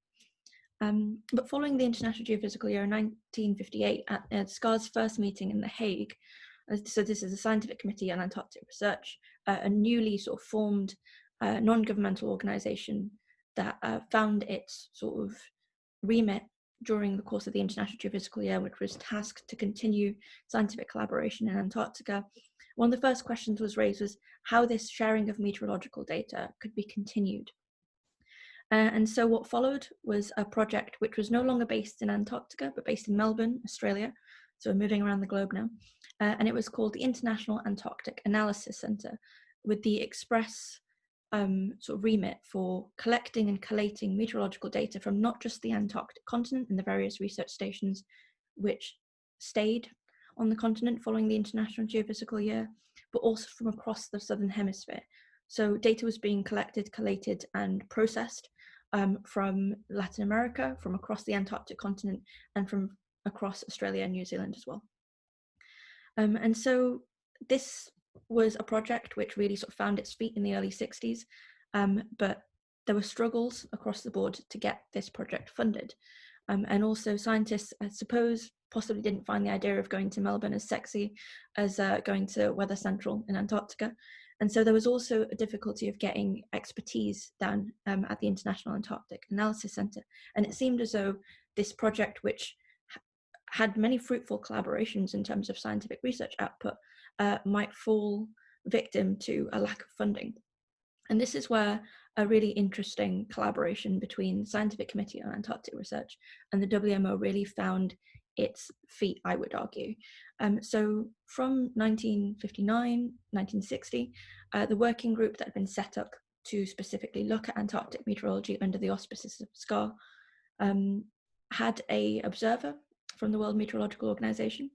Speaker 14: But following the International Geophysical Year in 1958, at SCAR's first meeting in The Hague, so this is the Scientific Committee on Antarctic Research, a newly sort of formed non-governmental organization that found its sort of remit during the course of the International Geophysical Year, which was tasked to continue scientific collaboration in Antarctica. One of the first questions was raised was how this sharing of meteorological data could be continued. And so what followed was a project which was no longer based in Antarctica, but based in Melbourne, Australia. So we're moving around the globe now. And it was called the International Antarctic Analysis Centre, with the express sort of remit for collecting and collating meteorological data from not just the Antarctic continent and the various research stations which stayed on the continent following the International Geophysical Year, but also from across the Southern Hemisphere. So data was being collected, collated, and processed from Latin America, from across the Antarctic continent, and from across Australia and New Zealand as well. And so this was a project which really sort of found its feet in the early 60s, but there were struggles across the board to get this project funded. And also scientists, I suppose, possibly didn't find the idea of going to Melbourne as sexy as going to Weather Central in Antarctica. And so there was also a difficulty of getting expertise down at the International Antarctic Analysis Centre. And it seemed as though this project, which had many fruitful collaborations in terms of scientific research output, might fall victim to a lack of funding. And this is where a really interesting collaboration between the Scientific Committee on Antarctic Research and the WMO really found its feet, I would argue. So from 1959, 1960, the working group that had been set up to specifically look at Antarctic meteorology under the auspices of SCAR had an observer from the World Meteorological Organization.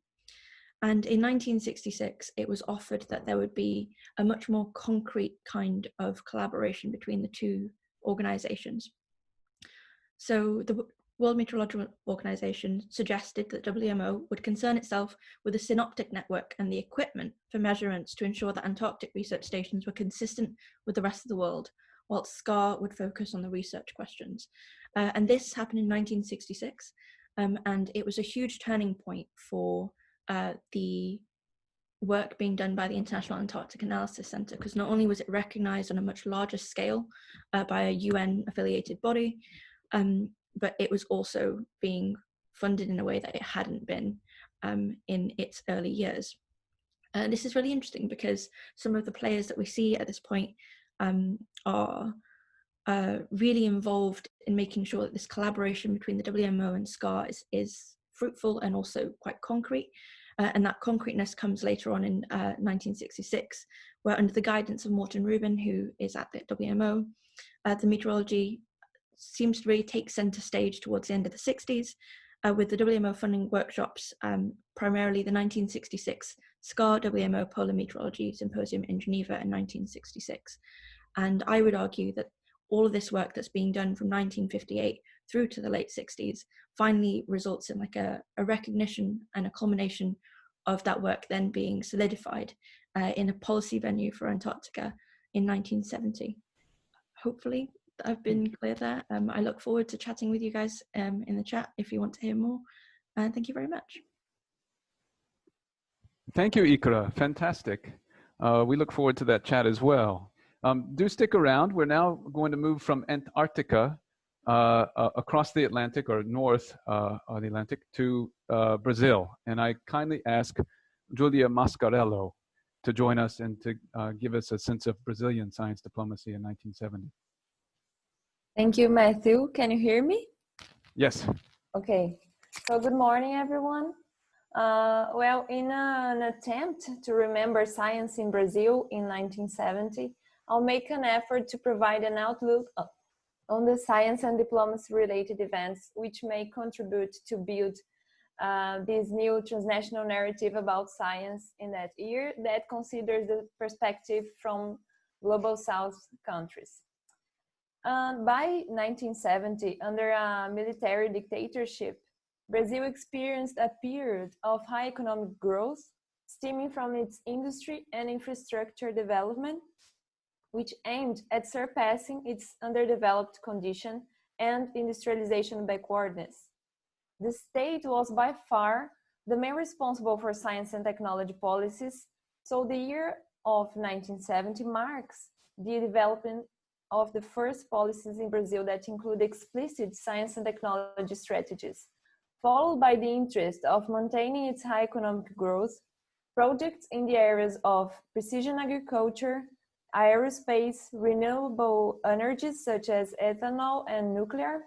Speaker 14: And in 1966, it was offered that there would be a much more concrete kind of collaboration between the two organizations. So the World Meteorological Organization suggested that WMO would concern itself with a synoptic network and the equipment for measurements to ensure that Antarctic research stations were consistent with the rest of the world, whilst SCAR would focus on the research questions. And this happened in 1966, and it was a huge turning point for the work being done by the International Antarctic Analysis Centre, because not only was it recognised on a much larger scale by a UN-affiliated body, but it was also being funded in a way that it hadn't been in its early years. And this is really interesting because some of the players that we see at this point are really involved in making sure that this collaboration between the WMO and SCAR is fruitful and also quite concrete. And that concreteness comes later on in 1966, where under the guidance of Morten Rubin, who is at the WMO, the meteorology seems to really take center stage towards the end of the 60s, with the WMO funding workshops, primarily the 1966 SCAR WMO Polar Meteorology Symposium in Geneva in 1966. And I would argue that all of this work that's being done from 1958 through to the late 60s finally results in like a recognition and a culmination of that work then being solidified in a policy venue for Antarctica in 1970. Hopefully I've been clear there. I look forward to chatting with you guys in the chat if you want to hear more. Thank you very much.
Speaker 8: Thank you, Ikra. Fantastic. We look forward to that chat as well. Do stick around. We're now going to move from Antarctica across the Atlantic or north of the Atlantic to Brazil. And I kindly ask Julia Mascarello to join us and to give us a sense of Brazilian science diplomacy in 1970.
Speaker 15: Thank you, Matthew. Can you hear me?
Speaker 8: Yes.
Speaker 15: Okay. So good morning, everyone. Well, in an attempt to remember science in Brazil in 1970, I'll make an effort to provide an outlook on the science and diplomacy related events which may contribute to build this new transnational narrative about science in that year that considers the perspective from global South countries. By 1970, under a military dictatorship, Brazil experienced a period of high economic growth stemming from its industry and infrastructure development, which aimed at surpassing its underdeveloped condition and industrialization backwardness. The state was by far the main responsible for science and technology policies, so the year of 1970 marks the development of the first policies in Brazil that include explicit science and technology strategies, followed by the interest of maintaining its high economic growth, projects in the areas of precision agriculture, aerospace, renewable energies such as ethanol and nuclear,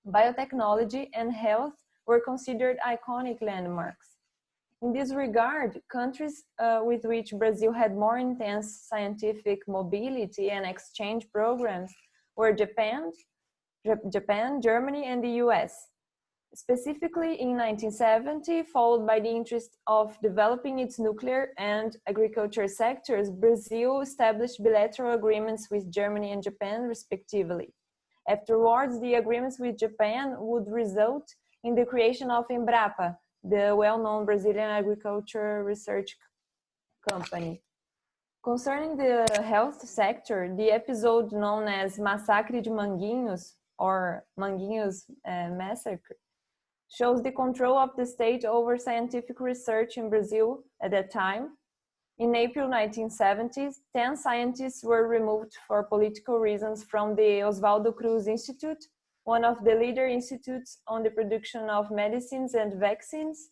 Speaker 15: biotechnology, and health were considered iconic landmarks. In this regard, countries with which Brazil had more intense scientific mobility and exchange programs were Japan, Germany, and the US. Specifically in 1970, followed by the interest of developing its nuclear and agriculture sectors, Brazil established bilateral agreements with Germany and Japan, respectively. Afterwards, the agreements with Japan would result in the creation of Embrapa, the well-known Brazilian agriculture research company. Concerning the health sector, the episode known as Massacre de Manguinhos, or Manguinhos Massacre, shows the control of the state over scientific research in Brazil at that time. In April 1970s, 10 scientists were removed for political reasons from the Oswaldo Cruz Institute, one of the leader institutes on the production of medicines and vaccines.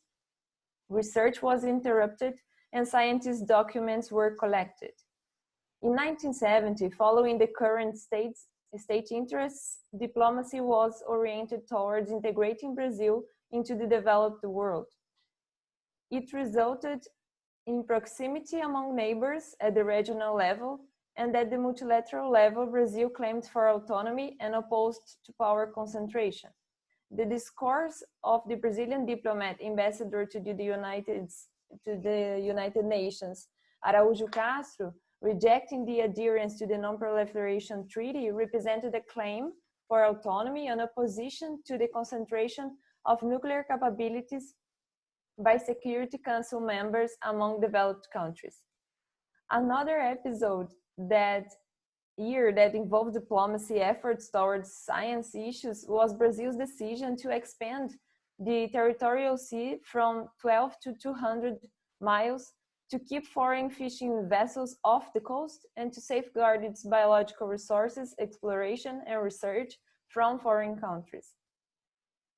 Speaker 15: Research was interrupted and scientists' documents were collected. In 1970, following the current state interests, diplomacy was oriented towards integrating Brazil into the developed world. It resulted in proximity among neighbors at the regional level, and at the multilateral level, Brazil claimed for autonomy and opposed to power concentration. The discourse of the Brazilian diplomat ambassador to the United Nations, Araújo Castro, rejecting the adherence to the Non-Proliferation Treaty, represented a claim for autonomy and opposition to the concentration of nuclear capabilities by Security Council members among developed countries. Another episode that year that involved diplomacy efforts towards science issues was Brazil's decision to expand the territorial sea from 12 to 200 miles to keep foreign fishing vessels off the coast and to safeguard its biological resources, exploration, and research from foreign countries.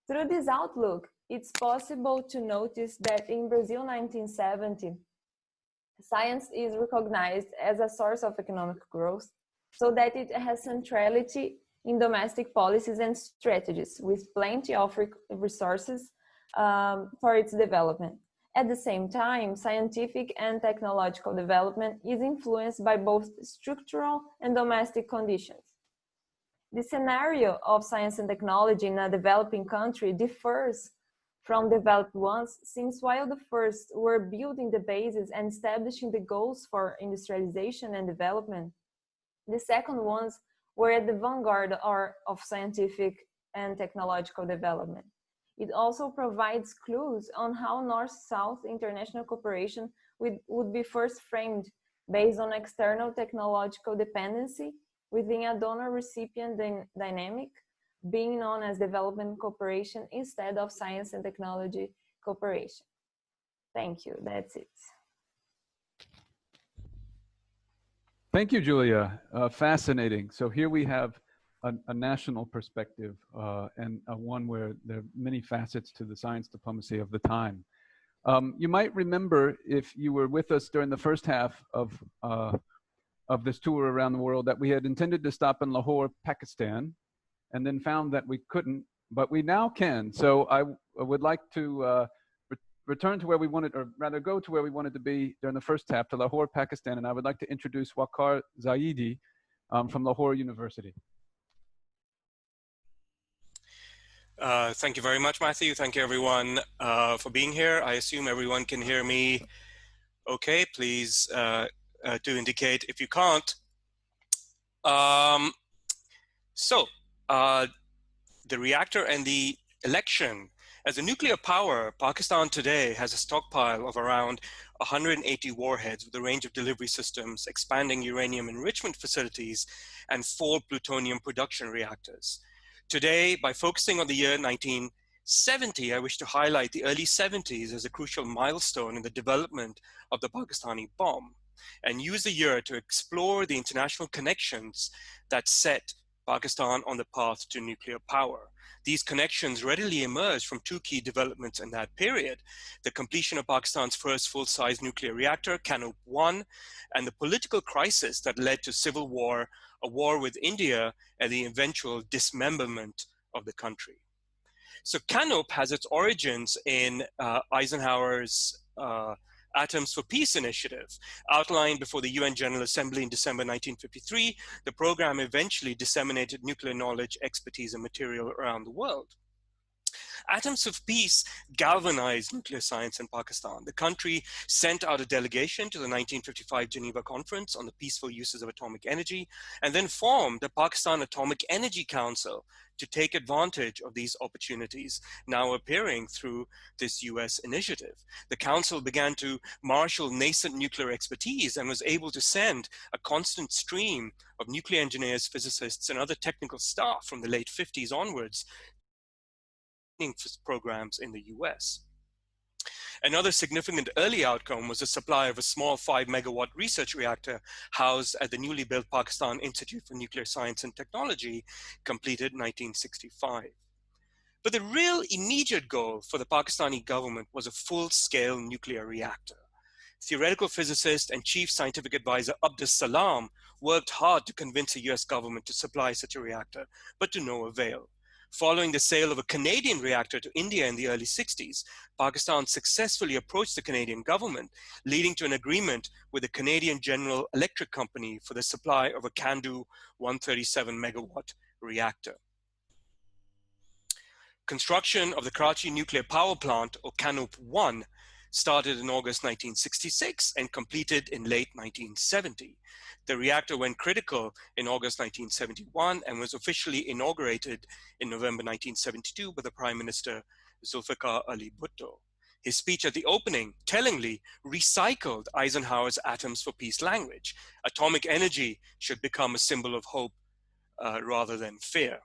Speaker 15: Through this outlook, it's possible to notice that in Brazil 1970, science is recognized as a source of economic growth, so that it has centrality in domestic policies and strategies, with plenty of resources for its development. At the same time, scientific and technological development is influenced by both structural and domestic conditions. The scenario of science and technology in a developing country differs from developed ones, since while the first were building the basis and establishing the goals for industrialization and development, the second ones were at the vanguard of scientific and technological development. It also provides clues on how North-South international cooperation would be first framed based on external technological dependency within a donor-recipient dynamic, being known as development cooperation instead of science and technology cooperation. Thank you, that's it.
Speaker 8: Thank you, Julia. Fascinating. So here we have a national perspective and one where there are many facets to the science diplomacy of the time. You might remember, if you were with us during the first half of this tour around the world, that we had intended to stop in Lahore, Pakistan, and then found that we couldn't, but we now can. So I would like to return to where we wanted, or rather go to where we wanted to be during the first half, to Lahore, Pakistan, and I would like to introduce Waqar Zaidi from Lahore University.
Speaker 16: Thank you very much, Matthew. Thank you, everyone, for being here. I assume everyone can hear me okay. Please do indicate if you can't. The reactor and the election. As a nuclear power, Pakistan today has a stockpile of around 180 warheads with a range of delivery systems, expanding uranium enrichment facilities, and 4 plutonium production reactors. Today, by focusing on the year 1970, I wish to highlight the early 70s as a crucial milestone in the development of the Pakistani bomb, and use the year to explore the international connections that set Pakistan on the path to nuclear power. These connections readily emerged from two key developments in that period: the completion of Pakistan's first full-size nuclear reactor, Canop-1, and the political crisis that led to civil war, a war with India, and the eventual dismemberment of the country. So Canop has its origins in Eisenhower's Atoms for Peace initiative. Outlined before the UN General Assembly in December 1953, the program eventually disseminated nuclear knowledge, expertise, and material around the world. Atoms of Peace galvanized nuclear science in Pakistan. The country sent out a delegation to the 1955 Geneva Conference on the peaceful uses of atomic energy, and then formed the Pakistan Atomic Energy Council to take advantage of these opportunities, now appearing through this US initiative. The council began to marshal nascent nuclear expertise and was able to send a constant stream of nuclear engineers, physicists, and other technical staff from the late 50s onwards programs in the US. Another significant early outcome was the supply of a small 5-megawatt research reactor housed at the newly built Pakistan Institute for Nuclear Science and Technology, completed in 1965. But the real immediate goal for the Pakistani government was a full-scale nuclear reactor. Theoretical physicist and chief scientific advisor Abdus Salam worked hard to convince the US government to supply such a reactor, but to no avail. Following the sale of a Canadian reactor to India in the early 60s, Pakistan successfully approached the Canadian government, leading to an agreement with the Canadian General Electric Company for the supply of a CANDU 137 megawatt reactor. Construction of the Karachi Nuclear Power Plant, or Canop-1, started in August 1966 and completed in late 1970. The reactor went critical in August 1971 and was officially inaugurated in November 1972 by the Prime Minister Zulfikar Ali Bhutto. His speech at the opening, tellingly, recycled Eisenhower's Atoms for Peace language. Atomic energy should become a symbol of hope rather than fear.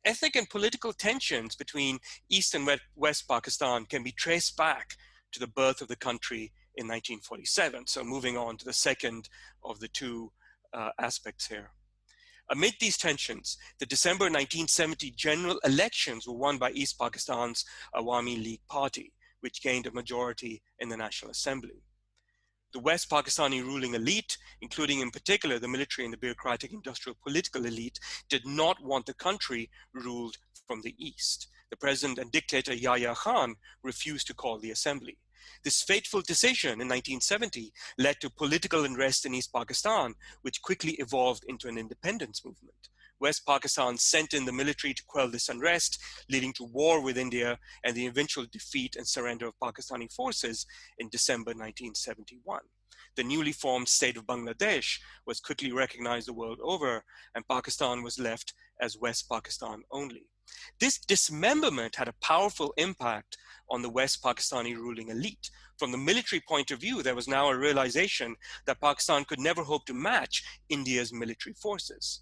Speaker 16: Ethnic and political tensions between East and West Pakistan can be traced back to the birth of the country in 1947. So moving on to the second of the two aspects here. Amid these tensions, the December 1970 general elections were won by East Pakistan's Awami League Party, which gained a majority in the National Assembly. The West Pakistani ruling elite, including in particular the military and the bureaucratic industrial political elite, did not want the country ruled from the East. The president and dictator Yahya Khan refused to call the assembly. This fateful decision in 1970 led to political unrest in East Pakistan, which quickly evolved into an independence movement. West Pakistan sent in the military to quell this unrest, leading to war with India and the eventual defeat and surrender of Pakistani forces in December 1971. The newly formed state of Bangladesh was quickly recognized the world over, and Pakistan was left as West Pakistan only. This dismemberment had a powerful impact on the West Pakistani ruling elite. From the military point of view, there was now a realization that Pakistan could never hope to match India's military forces,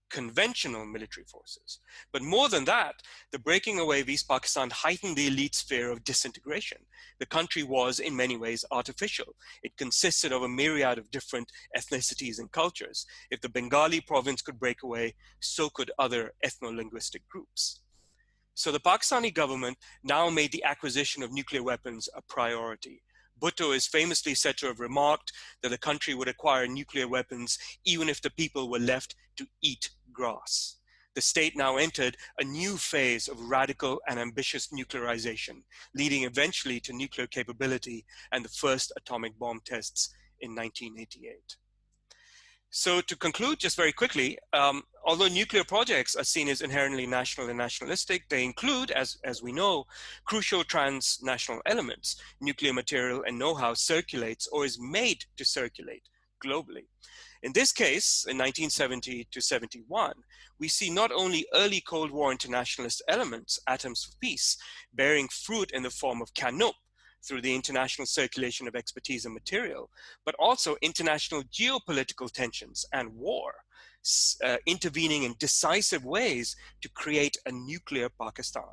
Speaker 16: conventional military forces. But more than that, the breaking away of East Pakistan heightened the elite's fear of disintegration. The country was, in many ways, artificial. It consisted of a myriad of different ethnicities and cultures. If the Bengali province could break away, so could other ethno-linguistic groups. So the Pakistani government now made the acquisition of nuclear weapons a priority. Bhutto is famously said to have remarked that the country would acquire nuclear weapons even if the people were left to eat grass. The state now entered a new phase of radical and ambitious nuclearization, leading eventually to nuclear capability and the first atomic bomb tests in 1988. So to conclude, just very quickly, although nuclear projects are seen as inherently national and nationalistic, they include, as we know, crucial transnational elements. Nuclear material and know-how circulates or is made to circulate globally. In this case, in 1970 to 71, we see not only early Cold War internationalist elements, Atoms for Peace, bearing fruit in the form of Canop, through the international circulation of expertise and material, but also international geopolitical tensions and war. intervening in decisive ways to create a nuclear Pakistan.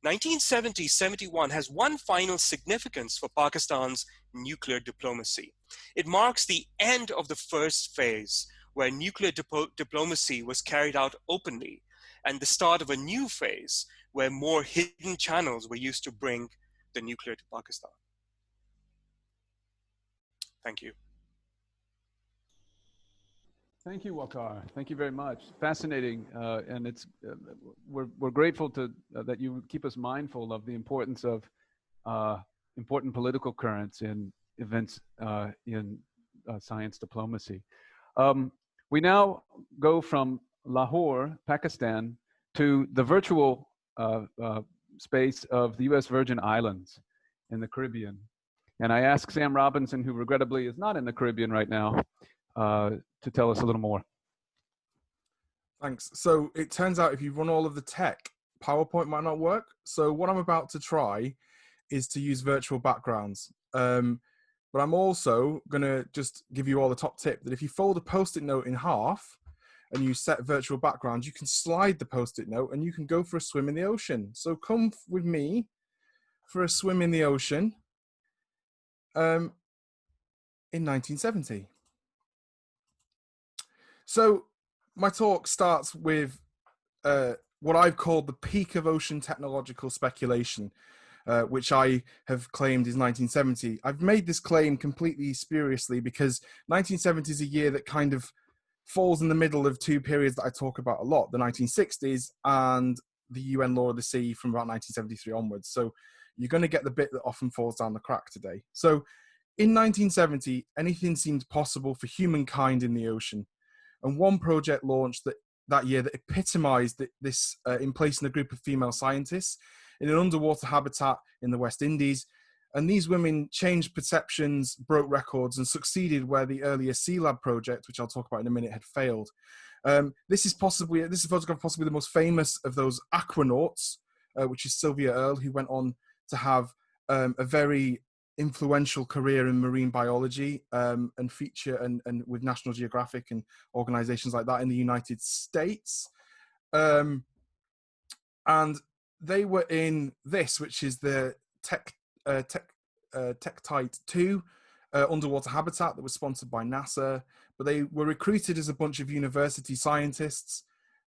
Speaker 16: 1970-71 has one final significance for Pakistan's nuclear diplomacy. It marks the end of the first phase, where nuclear diplomacy was carried out openly, and the start of a new phase, where more hidden channels were used to bring the nuclear to Pakistan. Thank you.
Speaker 8: Thank you, Waqar. Thank you very much. Fascinating, and it's we're grateful to that you keep us mindful of the importance of important political currents in events in science diplomacy. We now go from Lahore, Pakistan, to the virtual space of the U.S. Virgin Islands in the Caribbean, and I ask Sam Robinson, who regrettably is not in the Caribbean right now, to tell us a little more.
Speaker 17: Thanks. So it turns out if you run all of the tech, PowerPoint might not work. So what I'm about to try is to use virtual backgrounds. But I'm also going to just give you all the top tip that if you fold a Post-it note in half and you set virtual backgrounds, you can slide the Post-it note and you can go for a swim in the ocean. So come with me for a swim in the ocean in 1970. So my talk starts with what I've called the peak of ocean technological speculation, which I have claimed is 1970. I've made this claim completely spuriously because 1970 is a year that kind of falls in the middle of two periods that I talk about a lot, the 1960s and the UN Law of the Sea from about 1973 onwards. So you're going to get the bit that often falls down the crack today. So in 1970, anything seemed possible for humankind in the ocean. And one project launched that year that epitomized this in placing a group of female scientists in an underwater habitat in the West Indies. And these women changed perceptions, broke records, and succeeded where the earlier Sealab project, which I'll talk about in a minute, had failed. This is a photograph possibly the most famous of those aquanauts, which is Sylvia Earle, who went on to have a very influential career in marine biology and feature and with National Geographic and organizations like that in the United States. And they were in this, which is the Tektite 2 underwater habitat that was sponsored by NASA, but they were recruited as a bunch of university scientists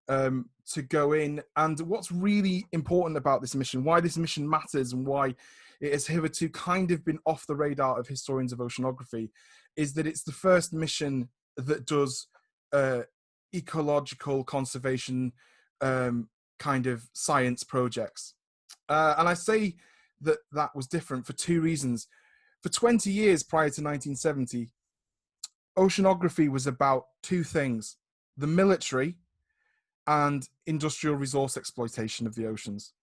Speaker 17: to go in. And what's really important about this mission, why this mission matters and why it has hitherto kind of been off the radar of historians of oceanography, is that it's the first mission that does ecological conservation kind of science projects. And I say that that was different for two reasons. For 20 years prior to 1970, oceanography was about two things: the military and industrial resource exploitation of the oceans.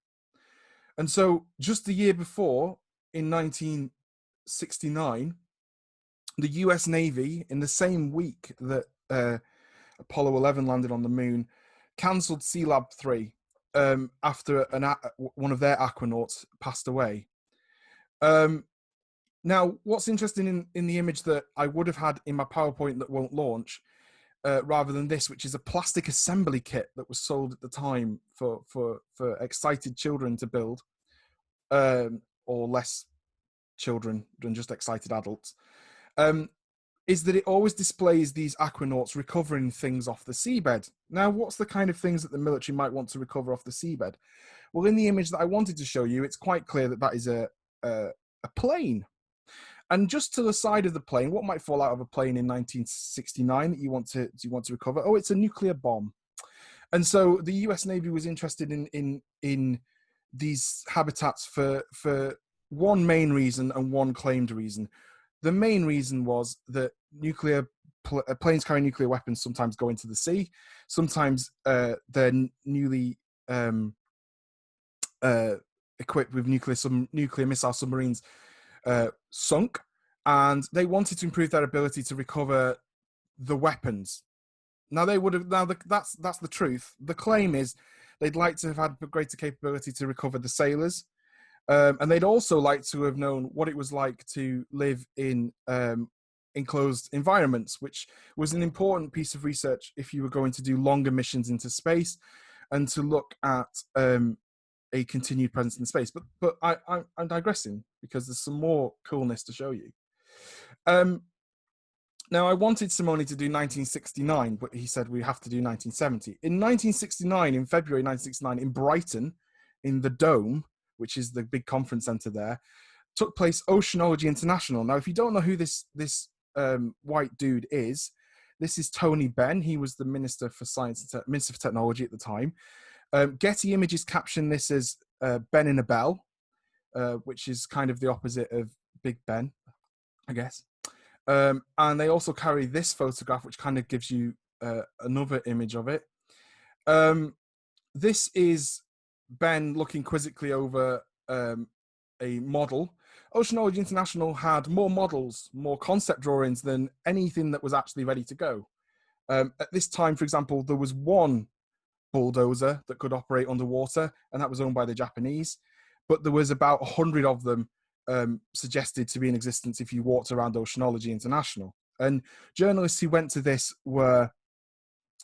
Speaker 17: And so just the year before, in 1969, the US Navy, in the same week that Apollo 11 landed on the moon, cancelled Sealab 3 after one of their aquanauts passed away. Now, what's interesting in the image that I would have had in my PowerPoint that won't launch, rather than this, which is a plastic assembly kit that was sold at the time for excited children to build, or less children than just excited adults, is that it always displays these aquanauts recovering things off the seabed. Now, what's the kind of things that the military might want to recover off the seabed? Well, in the image that I wanted to show you, it's quite clear that that is a plane. And just to the side of the plane, what might fall out of a plane in 1969 that you want to recover? Oh, it's a nuclear bomb. And so the US Navy was interested in these habitats for one main reason and one claimed reason. The main reason was that planes carrying nuclear weapons sometimes go into the sea. Sometimes they're newly equipped with nuclear missile submarines sunk, and they wanted to improve their ability to recover the weapons. Now that's the truth. The claim is they'd like to have had greater capability to recover the sailors, and they'd also like to have known what it was like to live in enclosed environments, which was an important piece of research if you were going to do longer missions into space and to look at a continued presence in space. But I'm digressing because there's some more coolness to show you. Now, I wanted Simone to do 1969, but he said we have to do 1970. In 1969, in February 1969, in Brighton, in the Dome, which is the big conference centre there, took place Oceanology International. Now, if you don't know who this white dude is, this is Tony Benn. He was the Minister for Science, Minister for Technology at the time. Getty Images captioned this as Ben in a Bell, which is kind of the opposite of Big Ben, I guess. And they also carry this photograph, which kind of gives you another image of it. This is Ben looking quizzically over a model. Oceanology International had more models, more concept drawings than anything that was actually ready to go. At this time, for example, there was one bulldozer that could operate underwater, and that was owned by the Japanese. But there was about 100 of them suggested to be in existence if you walked around Oceanology International. And journalists who went to this were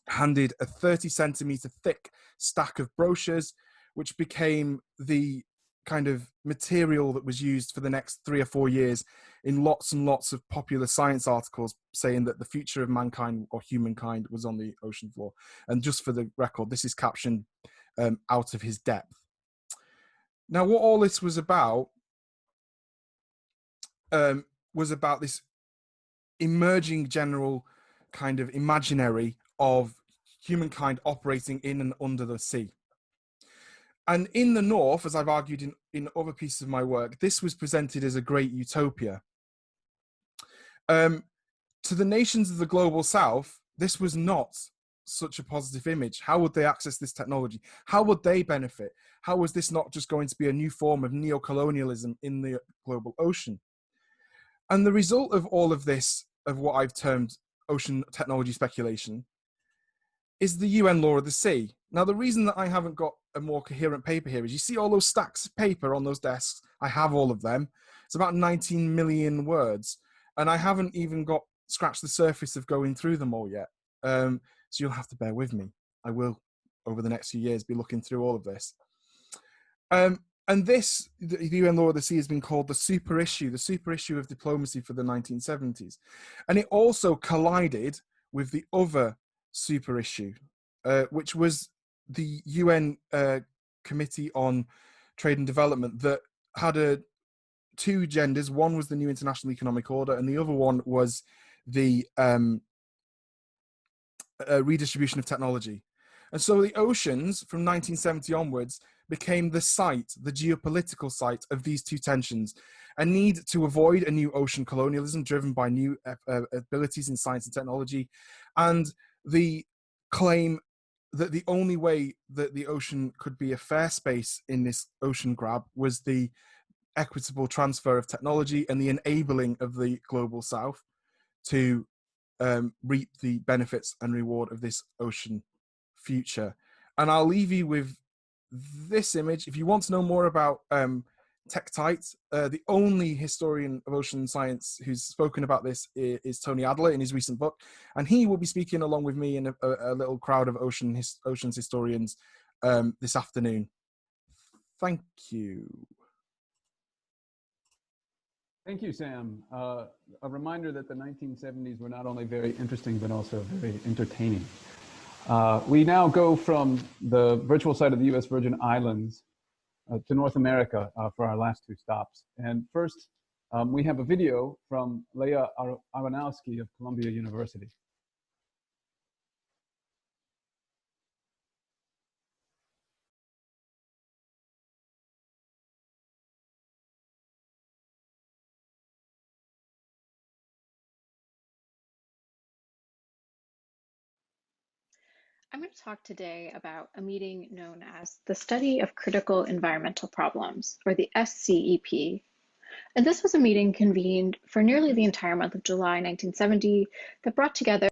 Speaker 17: handed a 30-centimeter thick stack of brochures, which became the kind of material that was used for the next 3 or 4 years in lots and lots of popular science articles saying that the future of mankind or humankind was on the ocean floor. And just for the record, this is captioned out of his depth. Now, what all this was about this emerging general kind of imaginary of humankind operating in and under the sea. And in the North, as I've argued in other pieces of my work, this was presented as a great utopia. To the nations of the global South, this was not such a positive image. How would they access this technology? How would they benefit? How was this not just going to be a new form of neo-colonialism in the global ocean? And the result of all of this, of what I've termed ocean technology speculation, is the UN Law of the Sea. Now, the reason that I haven't got a more coherent paper here is you see all those stacks of paper on those desks. I have all of them. It's about 19 million words. And I haven't even scratched the surface of going through them all yet. So you'll have to bear with me. I will, over the next few years, be looking through all of this. And this, the UN Law of the Sea, has been called the super issue of diplomacy for the 1970s. And it also collided with the other super issue, which was the UN Committee on Trade and Development that had two agendas. One was the new international economic order, and the other one was the redistribution of technology. And so the oceans from 1970 onwards became the geopolitical site of these two tensions, a need to avoid a new ocean colonialism driven by new abilities in science and technology, and the claim that the only way that the ocean could be a fair space in this ocean grab was the equitable transfer of technology and the enabling of the global South to reap the benefits and reward of this ocean future. And I'll leave you with this image. If you want to know more about Tektite, the only historian of ocean science who's spoken about this is Tony Adler in his recent book, and he will be speaking along with me and a little crowd of oceans historians this afternoon. Thank you.
Speaker 8: Thank you, Sam. A reminder that the 1970s were not only very interesting, but also very entertaining. We now go from the virtual site of the US Virgin Islands to North America for our last two stops. And first, we have a video from Leah Aronowski of Columbia University.
Speaker 18: I'm going to talk today about a meeting known as the Study of Critical Environmental Problems, or the SCEP. And this was a meeting convened for nearly the entire month of July 1970 that brought together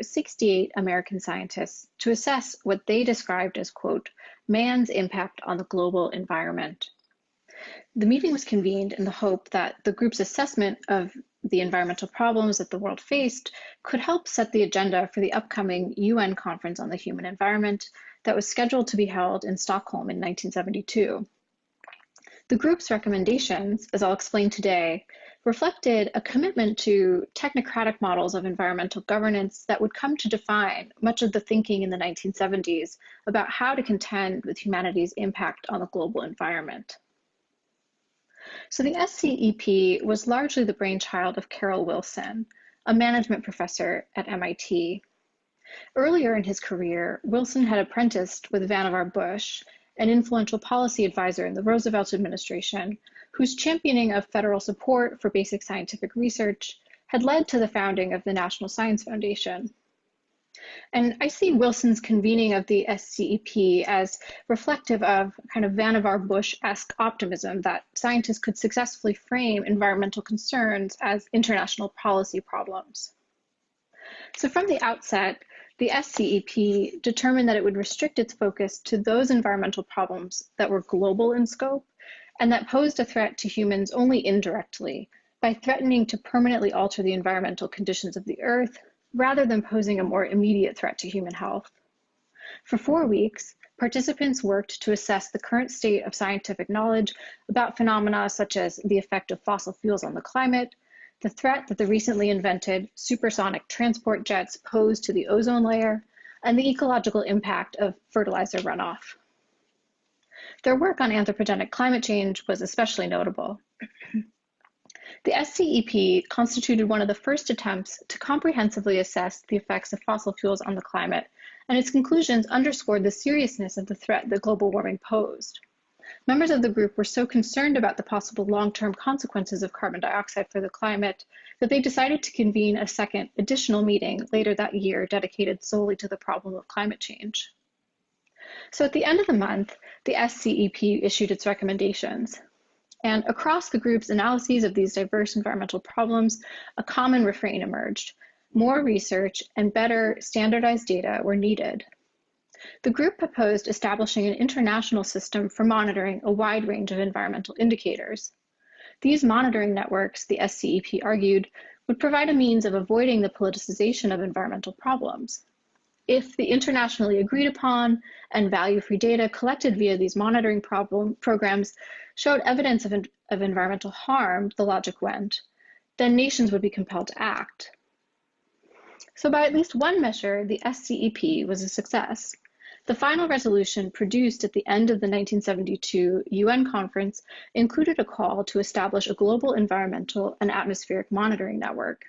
Speaker 18: 68 American scientists to assess what they described as, quote, man's impact on the global environment. The meeting was convened in the hope that the group's assessment of the environmental problems that the world faced could help set the agenda for the upcoming UN Conference on the Human Environment that was scheduled to be held in Stockholm in 1972. The group's recommendations, as I'll explain today, reflected a commitment to technocratic models of environmental governance that would come to define much of the thinking in the 1970s about how to contend with humanity's impact on the global environment. So the SCEP was largely the brainchild of Carol Wilson, a management professor at MIT. Earlier in his career, Wilson had apprenticed with Vannevar Bush, an influential policy advisor in the Roosevelt administration, whose championing of federal support for basic scientific research had led to the founding of the National Science Foundation. And I see Wilson's convening of the SCEP as reflective of kind of Vannevar Bush-esque optimism that scientists could successfully frame environmental concerns as international policy problems. So from the outset, the SCEP determined that it would restrict its focus to those environmental problems that were global in scope and that posed a threat to humans only indirectly by threatening to permanently alter the environmental conditions of the Earth rather than posing a more immediate threat to human health. For 4 weeks, participants worked to assess the current state of scientific knowledge about phenomena such as the effect of fossil fuels on the climate, the threat that the recently invented supersonic transport jets pose to the ozone layer, and the ecological impact of fertilizer runoff. Their work on anthropogenic climate change was especially notable. The SCEP constituted one of the first attempts to comprehensively assess the effects of fossil fuels on the climate, and its conclusions underscored the seriousness of the threat that global warming posed. Members of the group were so concerned about the possible long-term consequences of carbon dioxide for the climate that they decided to convene a second additional meeting later that year dedicated solely to the problem of climate change. So at the end of the month, the SCEP issued its recommendations. And across the group's analyses of these diverse environmental problems, a common refrain emerged. More research and better standardized data were needed. The group proposed establishing an international system for monitoring a wide range of environmental indicators. These monitoring networks, the SCEP argued, would provide a means of avoiding the politicization of environmental problems. If the internationally agreed upon and value-free data collected via these monitoring programs showed evidence of environmental harm, the logic went, then nations would be compelled to act. So by at least one measure, the SCEP was a success. The final resolution produced at the end of the 1972 UN conference included a call to establish a global environmental and atmospheric monitoring network.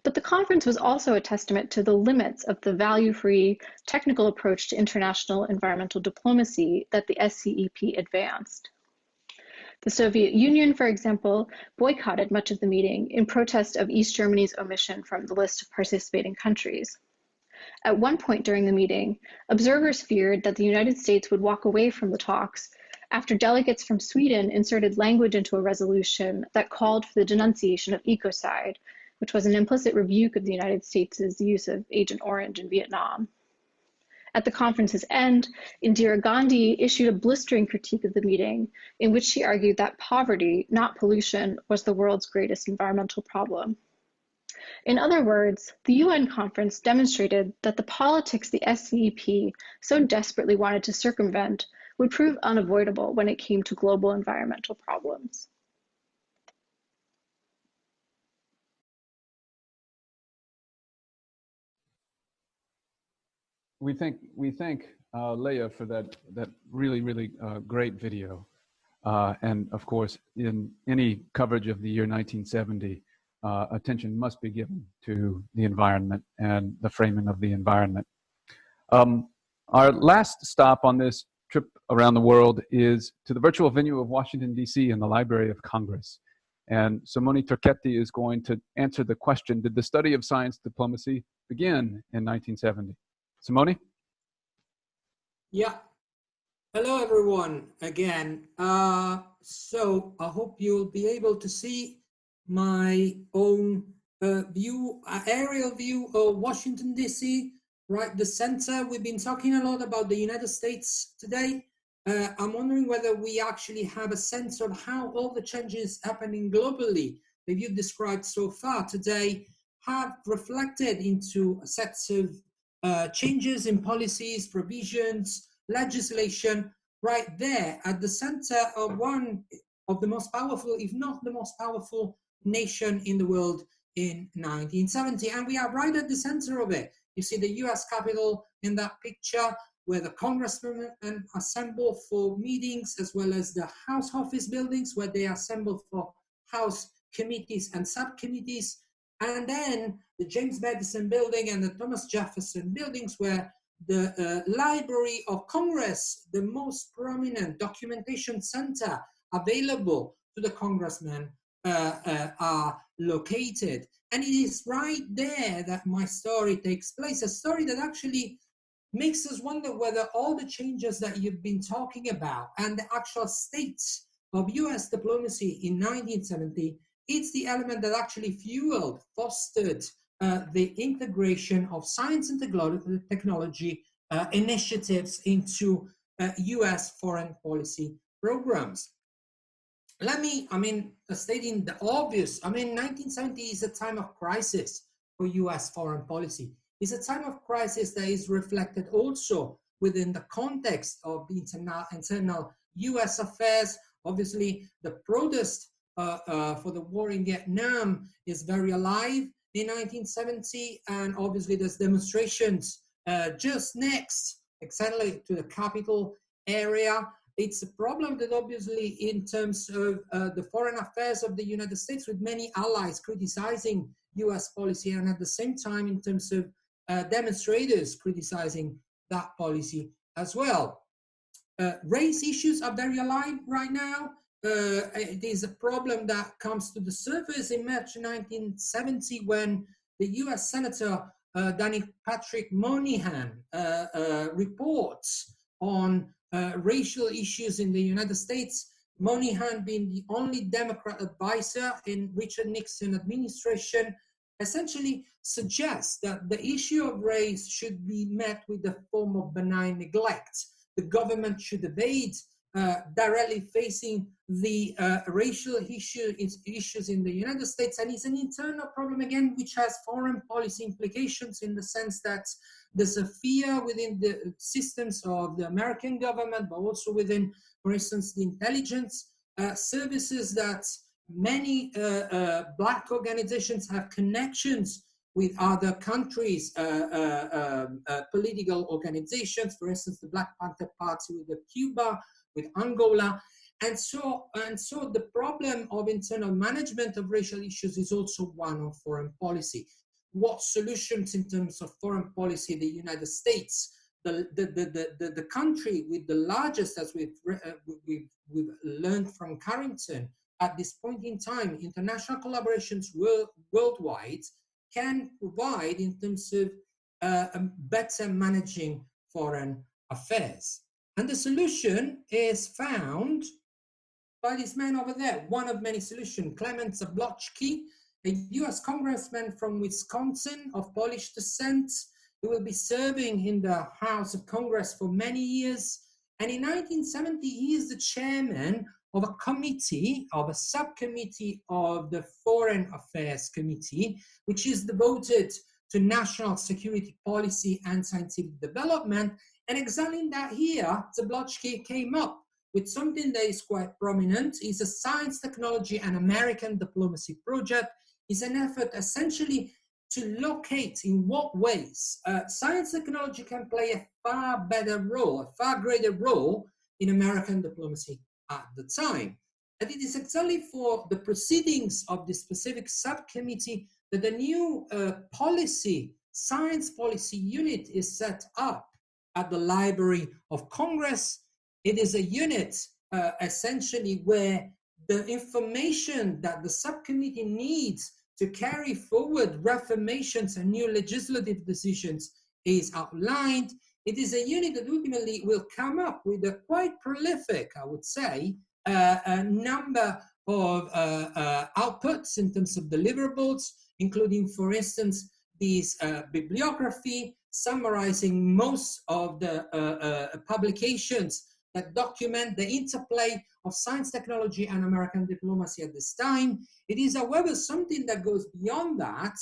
Speaker 18: But the conference was also a testament to the limits of the value-free technical approach to international environmental diplomacy that the SCEP advanced. The Soviet Union, for example, boycotted much of the meeting in protest of East Germany's omission from the list of participating countries. At one point during the meeting, observers feared that the United States would walk away from the talks after delegates from Sweden inserted language into a resolution that called for the denunciation of ecocide, which was an implicit rebuke of the United States' use of Agent Orange in Vietnam. At the conference's end, Indira Gandhi issued a blistering critique of the meeting in which she argued that poverty, not pollution, was the world's greatest environmental problem. In other words, the UN conference demonstrated that the politics the SCEP so desperately wanted to circumvent would prove unavoidable when it came to global environmental problems.
Speaker 8: We thank Leah for that really great video, and of course, in any coverage of the year 1970, attention must be given to the environment and the framing of the environment. Our last stop on this trip around the world is to the virtual venue of Washington, D.C. in the Library of Congress. And Simone Turchetti is going to answer the question, did the study of science diplomacy begin in 1970? Simone?
Speaker 2: Yeah. Hello, everyone, again. So I hope you'll be able to see my own aerial view of Washington, D.C., right, the center. We've been talking a lot about the United States today. I'm wondering whether we actually have a sense of how all the changes happening globally that you've described so far today have reflected into sets of changes in policies, provisions, legislation, right there at the center of one of the most powerful, if not the most powerful nation in the world in 1970. And we are right at the center of it. You see the US Capitol in that picture, where the congressmen assemble for meetings, as well as the House office buildings where they assemble for House committees and subcommittees. And then the James Madison building and the Thomas Jefferson buildings, where the Library of Congress, the most prominent documentation center available to the congressmen, are located. And it is right there that my story takes place, a story that actually makes us wonder whether all the changes that you've been talking about and the actual states of US diplomacy in 1970, it's the element that actually fueled, fostered the integration of science and technology initiatives into US foreign policy programs. Stating the obvious, 1970 is a time of crisis for US foreign policy. It's a time of crisis that is reflected also within the context of the internal US affairs. Obviously, the protest for the war in Vietnam is very alive in 1970, and obviously there's demonstrations just next, exactly to the Capitol area. It's a problem that obviously in terms of the foreign affairs of the United States, with many allies criticizing US policy, and at the same time in terms of demonstrators criticizing that policy as well. Race issues are very alive right now. It is a problem that comes to the surface in March 1970 when the US Senator Danny Patrick Moynihan reports on racial issues in the United States. Moynihan, being the only Democrat advisor in Richard Nixon administration, essentially suggests that the issue of race should be met with the form of benign neglect. The government should evade directly facing the racial issues in the United States, and it's an internal problem again, which has foreign policy implications in the sense that there's a fear within the systems of the American government, but also within, for instance, the intelligence services, that many Black organizations have connections with other countries, political organizations, for instance, the Black Panther Party with Cuba, with Angola. And so the problem of internal management of racial issues is also one of foreign policy. What solutions in terms of foreign policy the United States, the country with the largest, as we've learned from Carrington, at this point in time, international collaborations worldwide can provide in terms of better managing foreign affairs. And the solution is found by this man over there, one of many solutions, Clement Zablotsky, a US congressman from Wisconsin of Polish descent, who will be serving in the House of Congress for many years. And in 1970, he is the chairman of a committee, of a subcommittee of the Foreign Affairs Committee, which is devoted to national security policy and scientific development. And examining that here, Zablotsky came up with something that is quite prominent. It's a science, technology, and American diplomacy project. It's an effort essentially to locate in what ways science technology can play a far better role, a far greater role in American diplomacy at the time. And it is exactly for the proceedings of this specific subcommittee that the new science policy unit is set up at the Library of Congress. It is a unit essentially where the information that the subcommittee needs to carry forward reformations and new legislative decisions is outlined. It is a unit that ultimately will come up with a quite prolific, I would say, a number of outputs in terms of deliverables, including, for instance, this bibliography summarizing most of the publications that document the interplay of science, technology, and American diplomacy at this time. It is, however, something that goes beyond that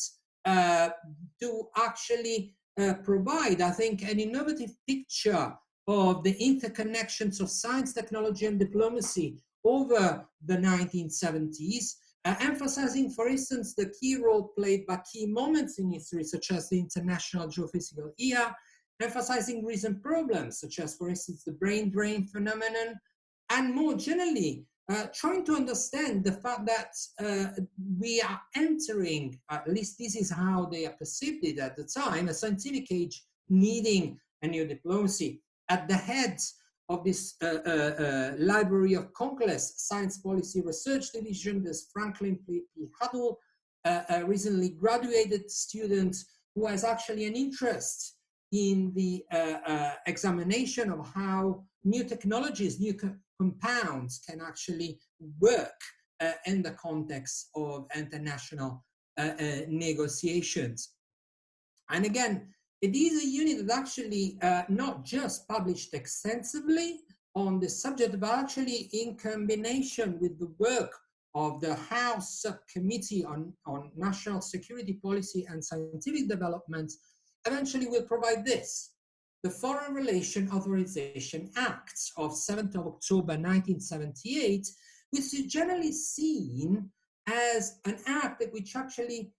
Speaker 2: to actually provide, I think, an innovative picture of the interconnections of science, technology, and diplomacy over the 1970s, emphasizing, for instance, the key role played by key moments in history, such as the International Geophysical Year, emphasizing recent problems, such as, for instance, the brain drain phenomenon, and more generally, trying to understand the fact that we are entering, at least this is how they are perceived it at the time, a scientific age needing a new diplomacy. At the head of this Library of Congress Science Policy Research Division, there's Franklin P. Huddle, a recently graduated student who has actually an interest in the examination of how new technologies, new compounds can actually work in the context of international negotiations. And again, it is a unit that actually not just published extensively on the subject, but actually in combination with the work of the House Subcommittee on National Security Policy and Scientific Development, eventually will provide this: the Foreign Relations Authorization Act of 7th of October 1978, which is generally seen as an act which actually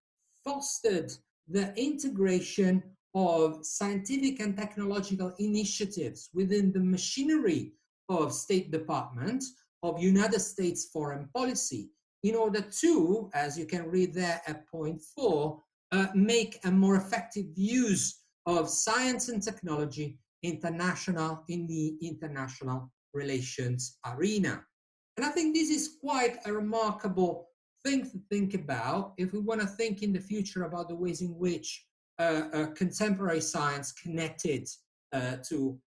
Speaker 2: fostered the integration of scientific and technological initiatives within the machinery of State Department of United States foreign policy, in order to, as you can read there at point 4, make a more effective use of science and technology in the international relations arena. And I think this is quite a remarkable thing to think about if we want to think in the future about the ways in which contemporary science connected to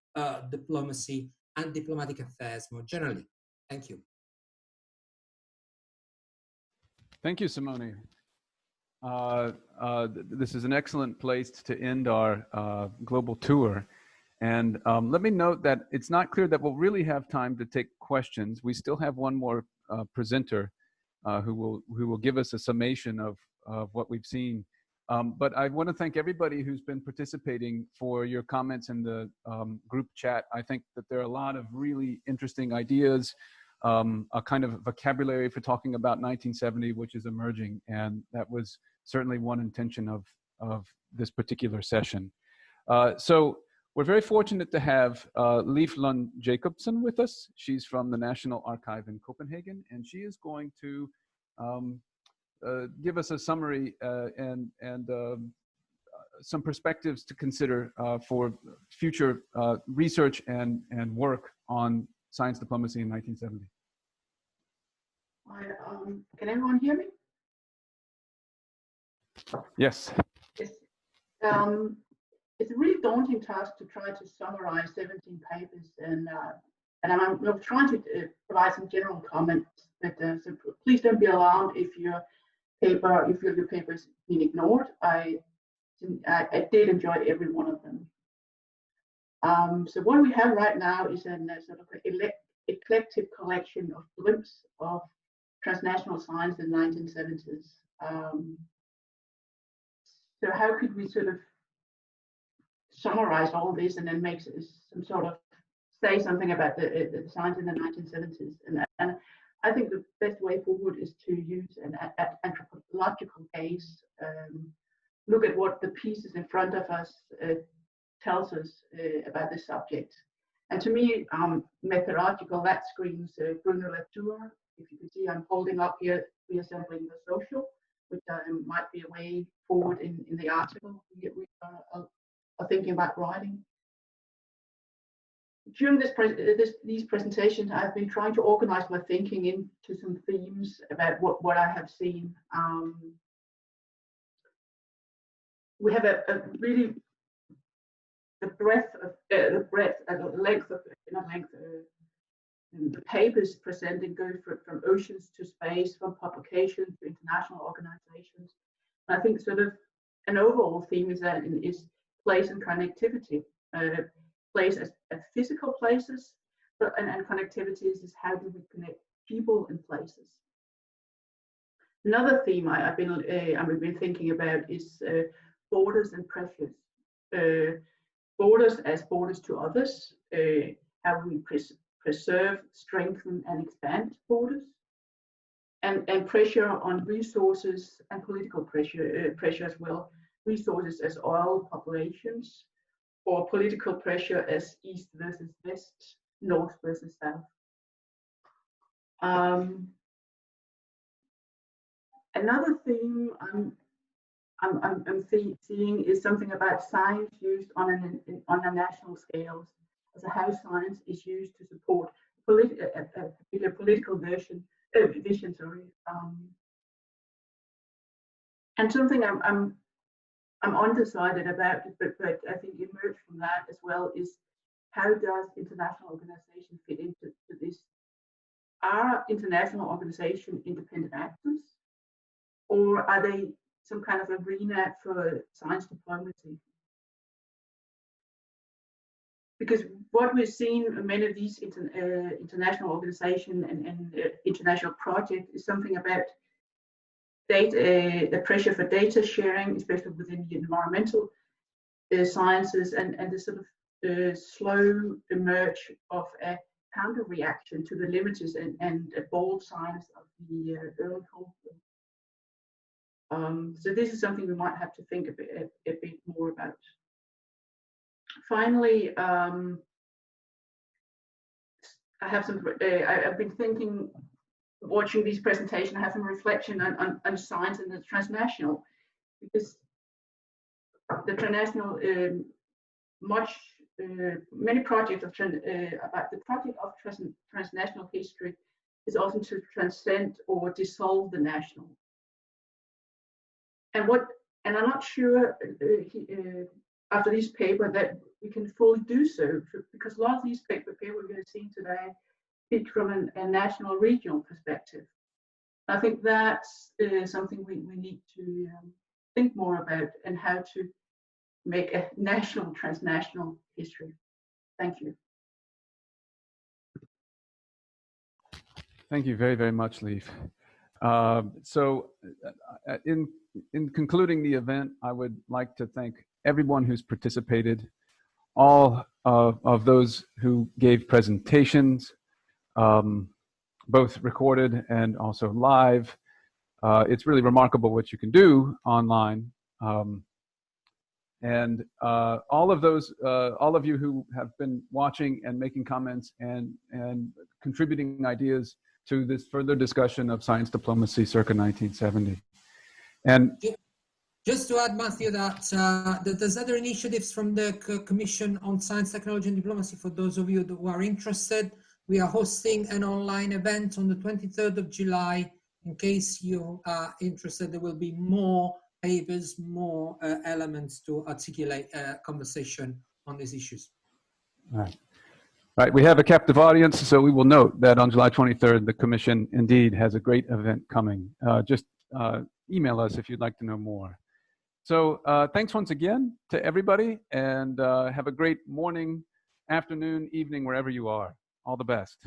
Speaker 2: diplomacy and diplomatic affairs more generally. Thank you.
Speaker 8: Thank you, Simone. This is an excellent place to end our global tour. And let me note that it's not clear that we'll really have time to take questions. We still have one more presenter who will give us a summation of what we've seen. But I want to thank everybody who's been participating for your comments in the group chat. I think that there are a lot of really interesting ideas, a kind of vocabulary for talking about 1970, which is emerging. And that was certainly one intention of this particular session. So we're very fortunate to have Liv Lund Jacobsen with us. She's from the National Archive in Copenhagen, and she is going to give us a summary and some perspectives to consider for future research and work on science diplomacy in 1970.
Speaker 19: Can everyone hear me?
Speaker 8: Yes.
Speaker 19: Yes. It's a really daunting task to try to summarize 17 papers, and I'm trying to provide some general comments. But so please don't be alarmed if your paper is being ignored. I did enjoy every one of them. So what we have right now is a sort of eclectic collection of glimpses of transnational science in the 1970s. So how could we sort of summarize all this and then make some sort of say something about the science in the 1970s? And I think the best way forward is to use an anthropological gaze, look at what the pieces in front of us tells us about the subject. And to me, methodological, that screams Bruno Latour. If you can see, I'm holding up here, reassembling the social, which might be a way forward in the article we are thinking about writing. During these presentations, I've been trying to organize my thinking into some themes about what I have seen. We have a really the papers presented go from oceans to space, from publications to international organizations. I think sort of an overall theme is that is place and connectivity. Place as physical places, and connectivities is how do we connect people and places. Another theme I've been thinking about is borders and pressures. Borders as borders to others. How we preserve, strengthen, and expand borders, and pressure on resources and political pressure as well. Resources as oil, populations, or political pressure as east versus west, north versus south. Another theme I'm seeing is something about science used on a national scale, as how science is used to support a political vision. And something I'm undecided about, but I think emerged from that as well, is how does international organization fit into this? Are international organizations independent actors, or are they some kind of arena for science diplomacy? Because what we've seen in many of these international organizations and international projects is something about data, the pressure for data sharing, especially within the environmental sciences, and the sort of slow emerge of a counter reaction to the limits and bold signs of the early Cold War. So this is something we might have to think a bit more about. Finally, I have some. I've been thinking, watching these presentations, I have some reflection on science and the transnational, because the transnational, many projects of about the project of transnational history is often to transcend or dissolve the national. And I'm not sure after this paper that we can fully do so, because a lot of these papers we're going to see today speak from a national regional perspective. I think that's something we need to think more about, and how to make a national, transnational history. Thank you.
Speaker 8: Thank you very, very much, Leif. So in concluding the event, I would like to thank everyone who's participated, all of those who gave presentations, both recorded and also live. It's really remarkable what you can do online. And all of you who have been watching and making comments and contributing ideas to this further discussion of science diplomacy circa 1970. And
Speaker 2: just to add, Matthew, that there's other initiatives from the Commission on Science, Technology and Diplomacy. For those of you who are interested, we are hosting an online event on the 23rd of July. In case you are interested, there will be more papers, more elements to articulate a conversation on these issues.
Speaker 8: Right, we have a captive audience, so we will note that on July 23rd, the Commission indeed has a great event coming. Just email us if you'd like to know more. So thanks once again to everybody, and have a great morning, afternoon, evening, wherever you are. All the best.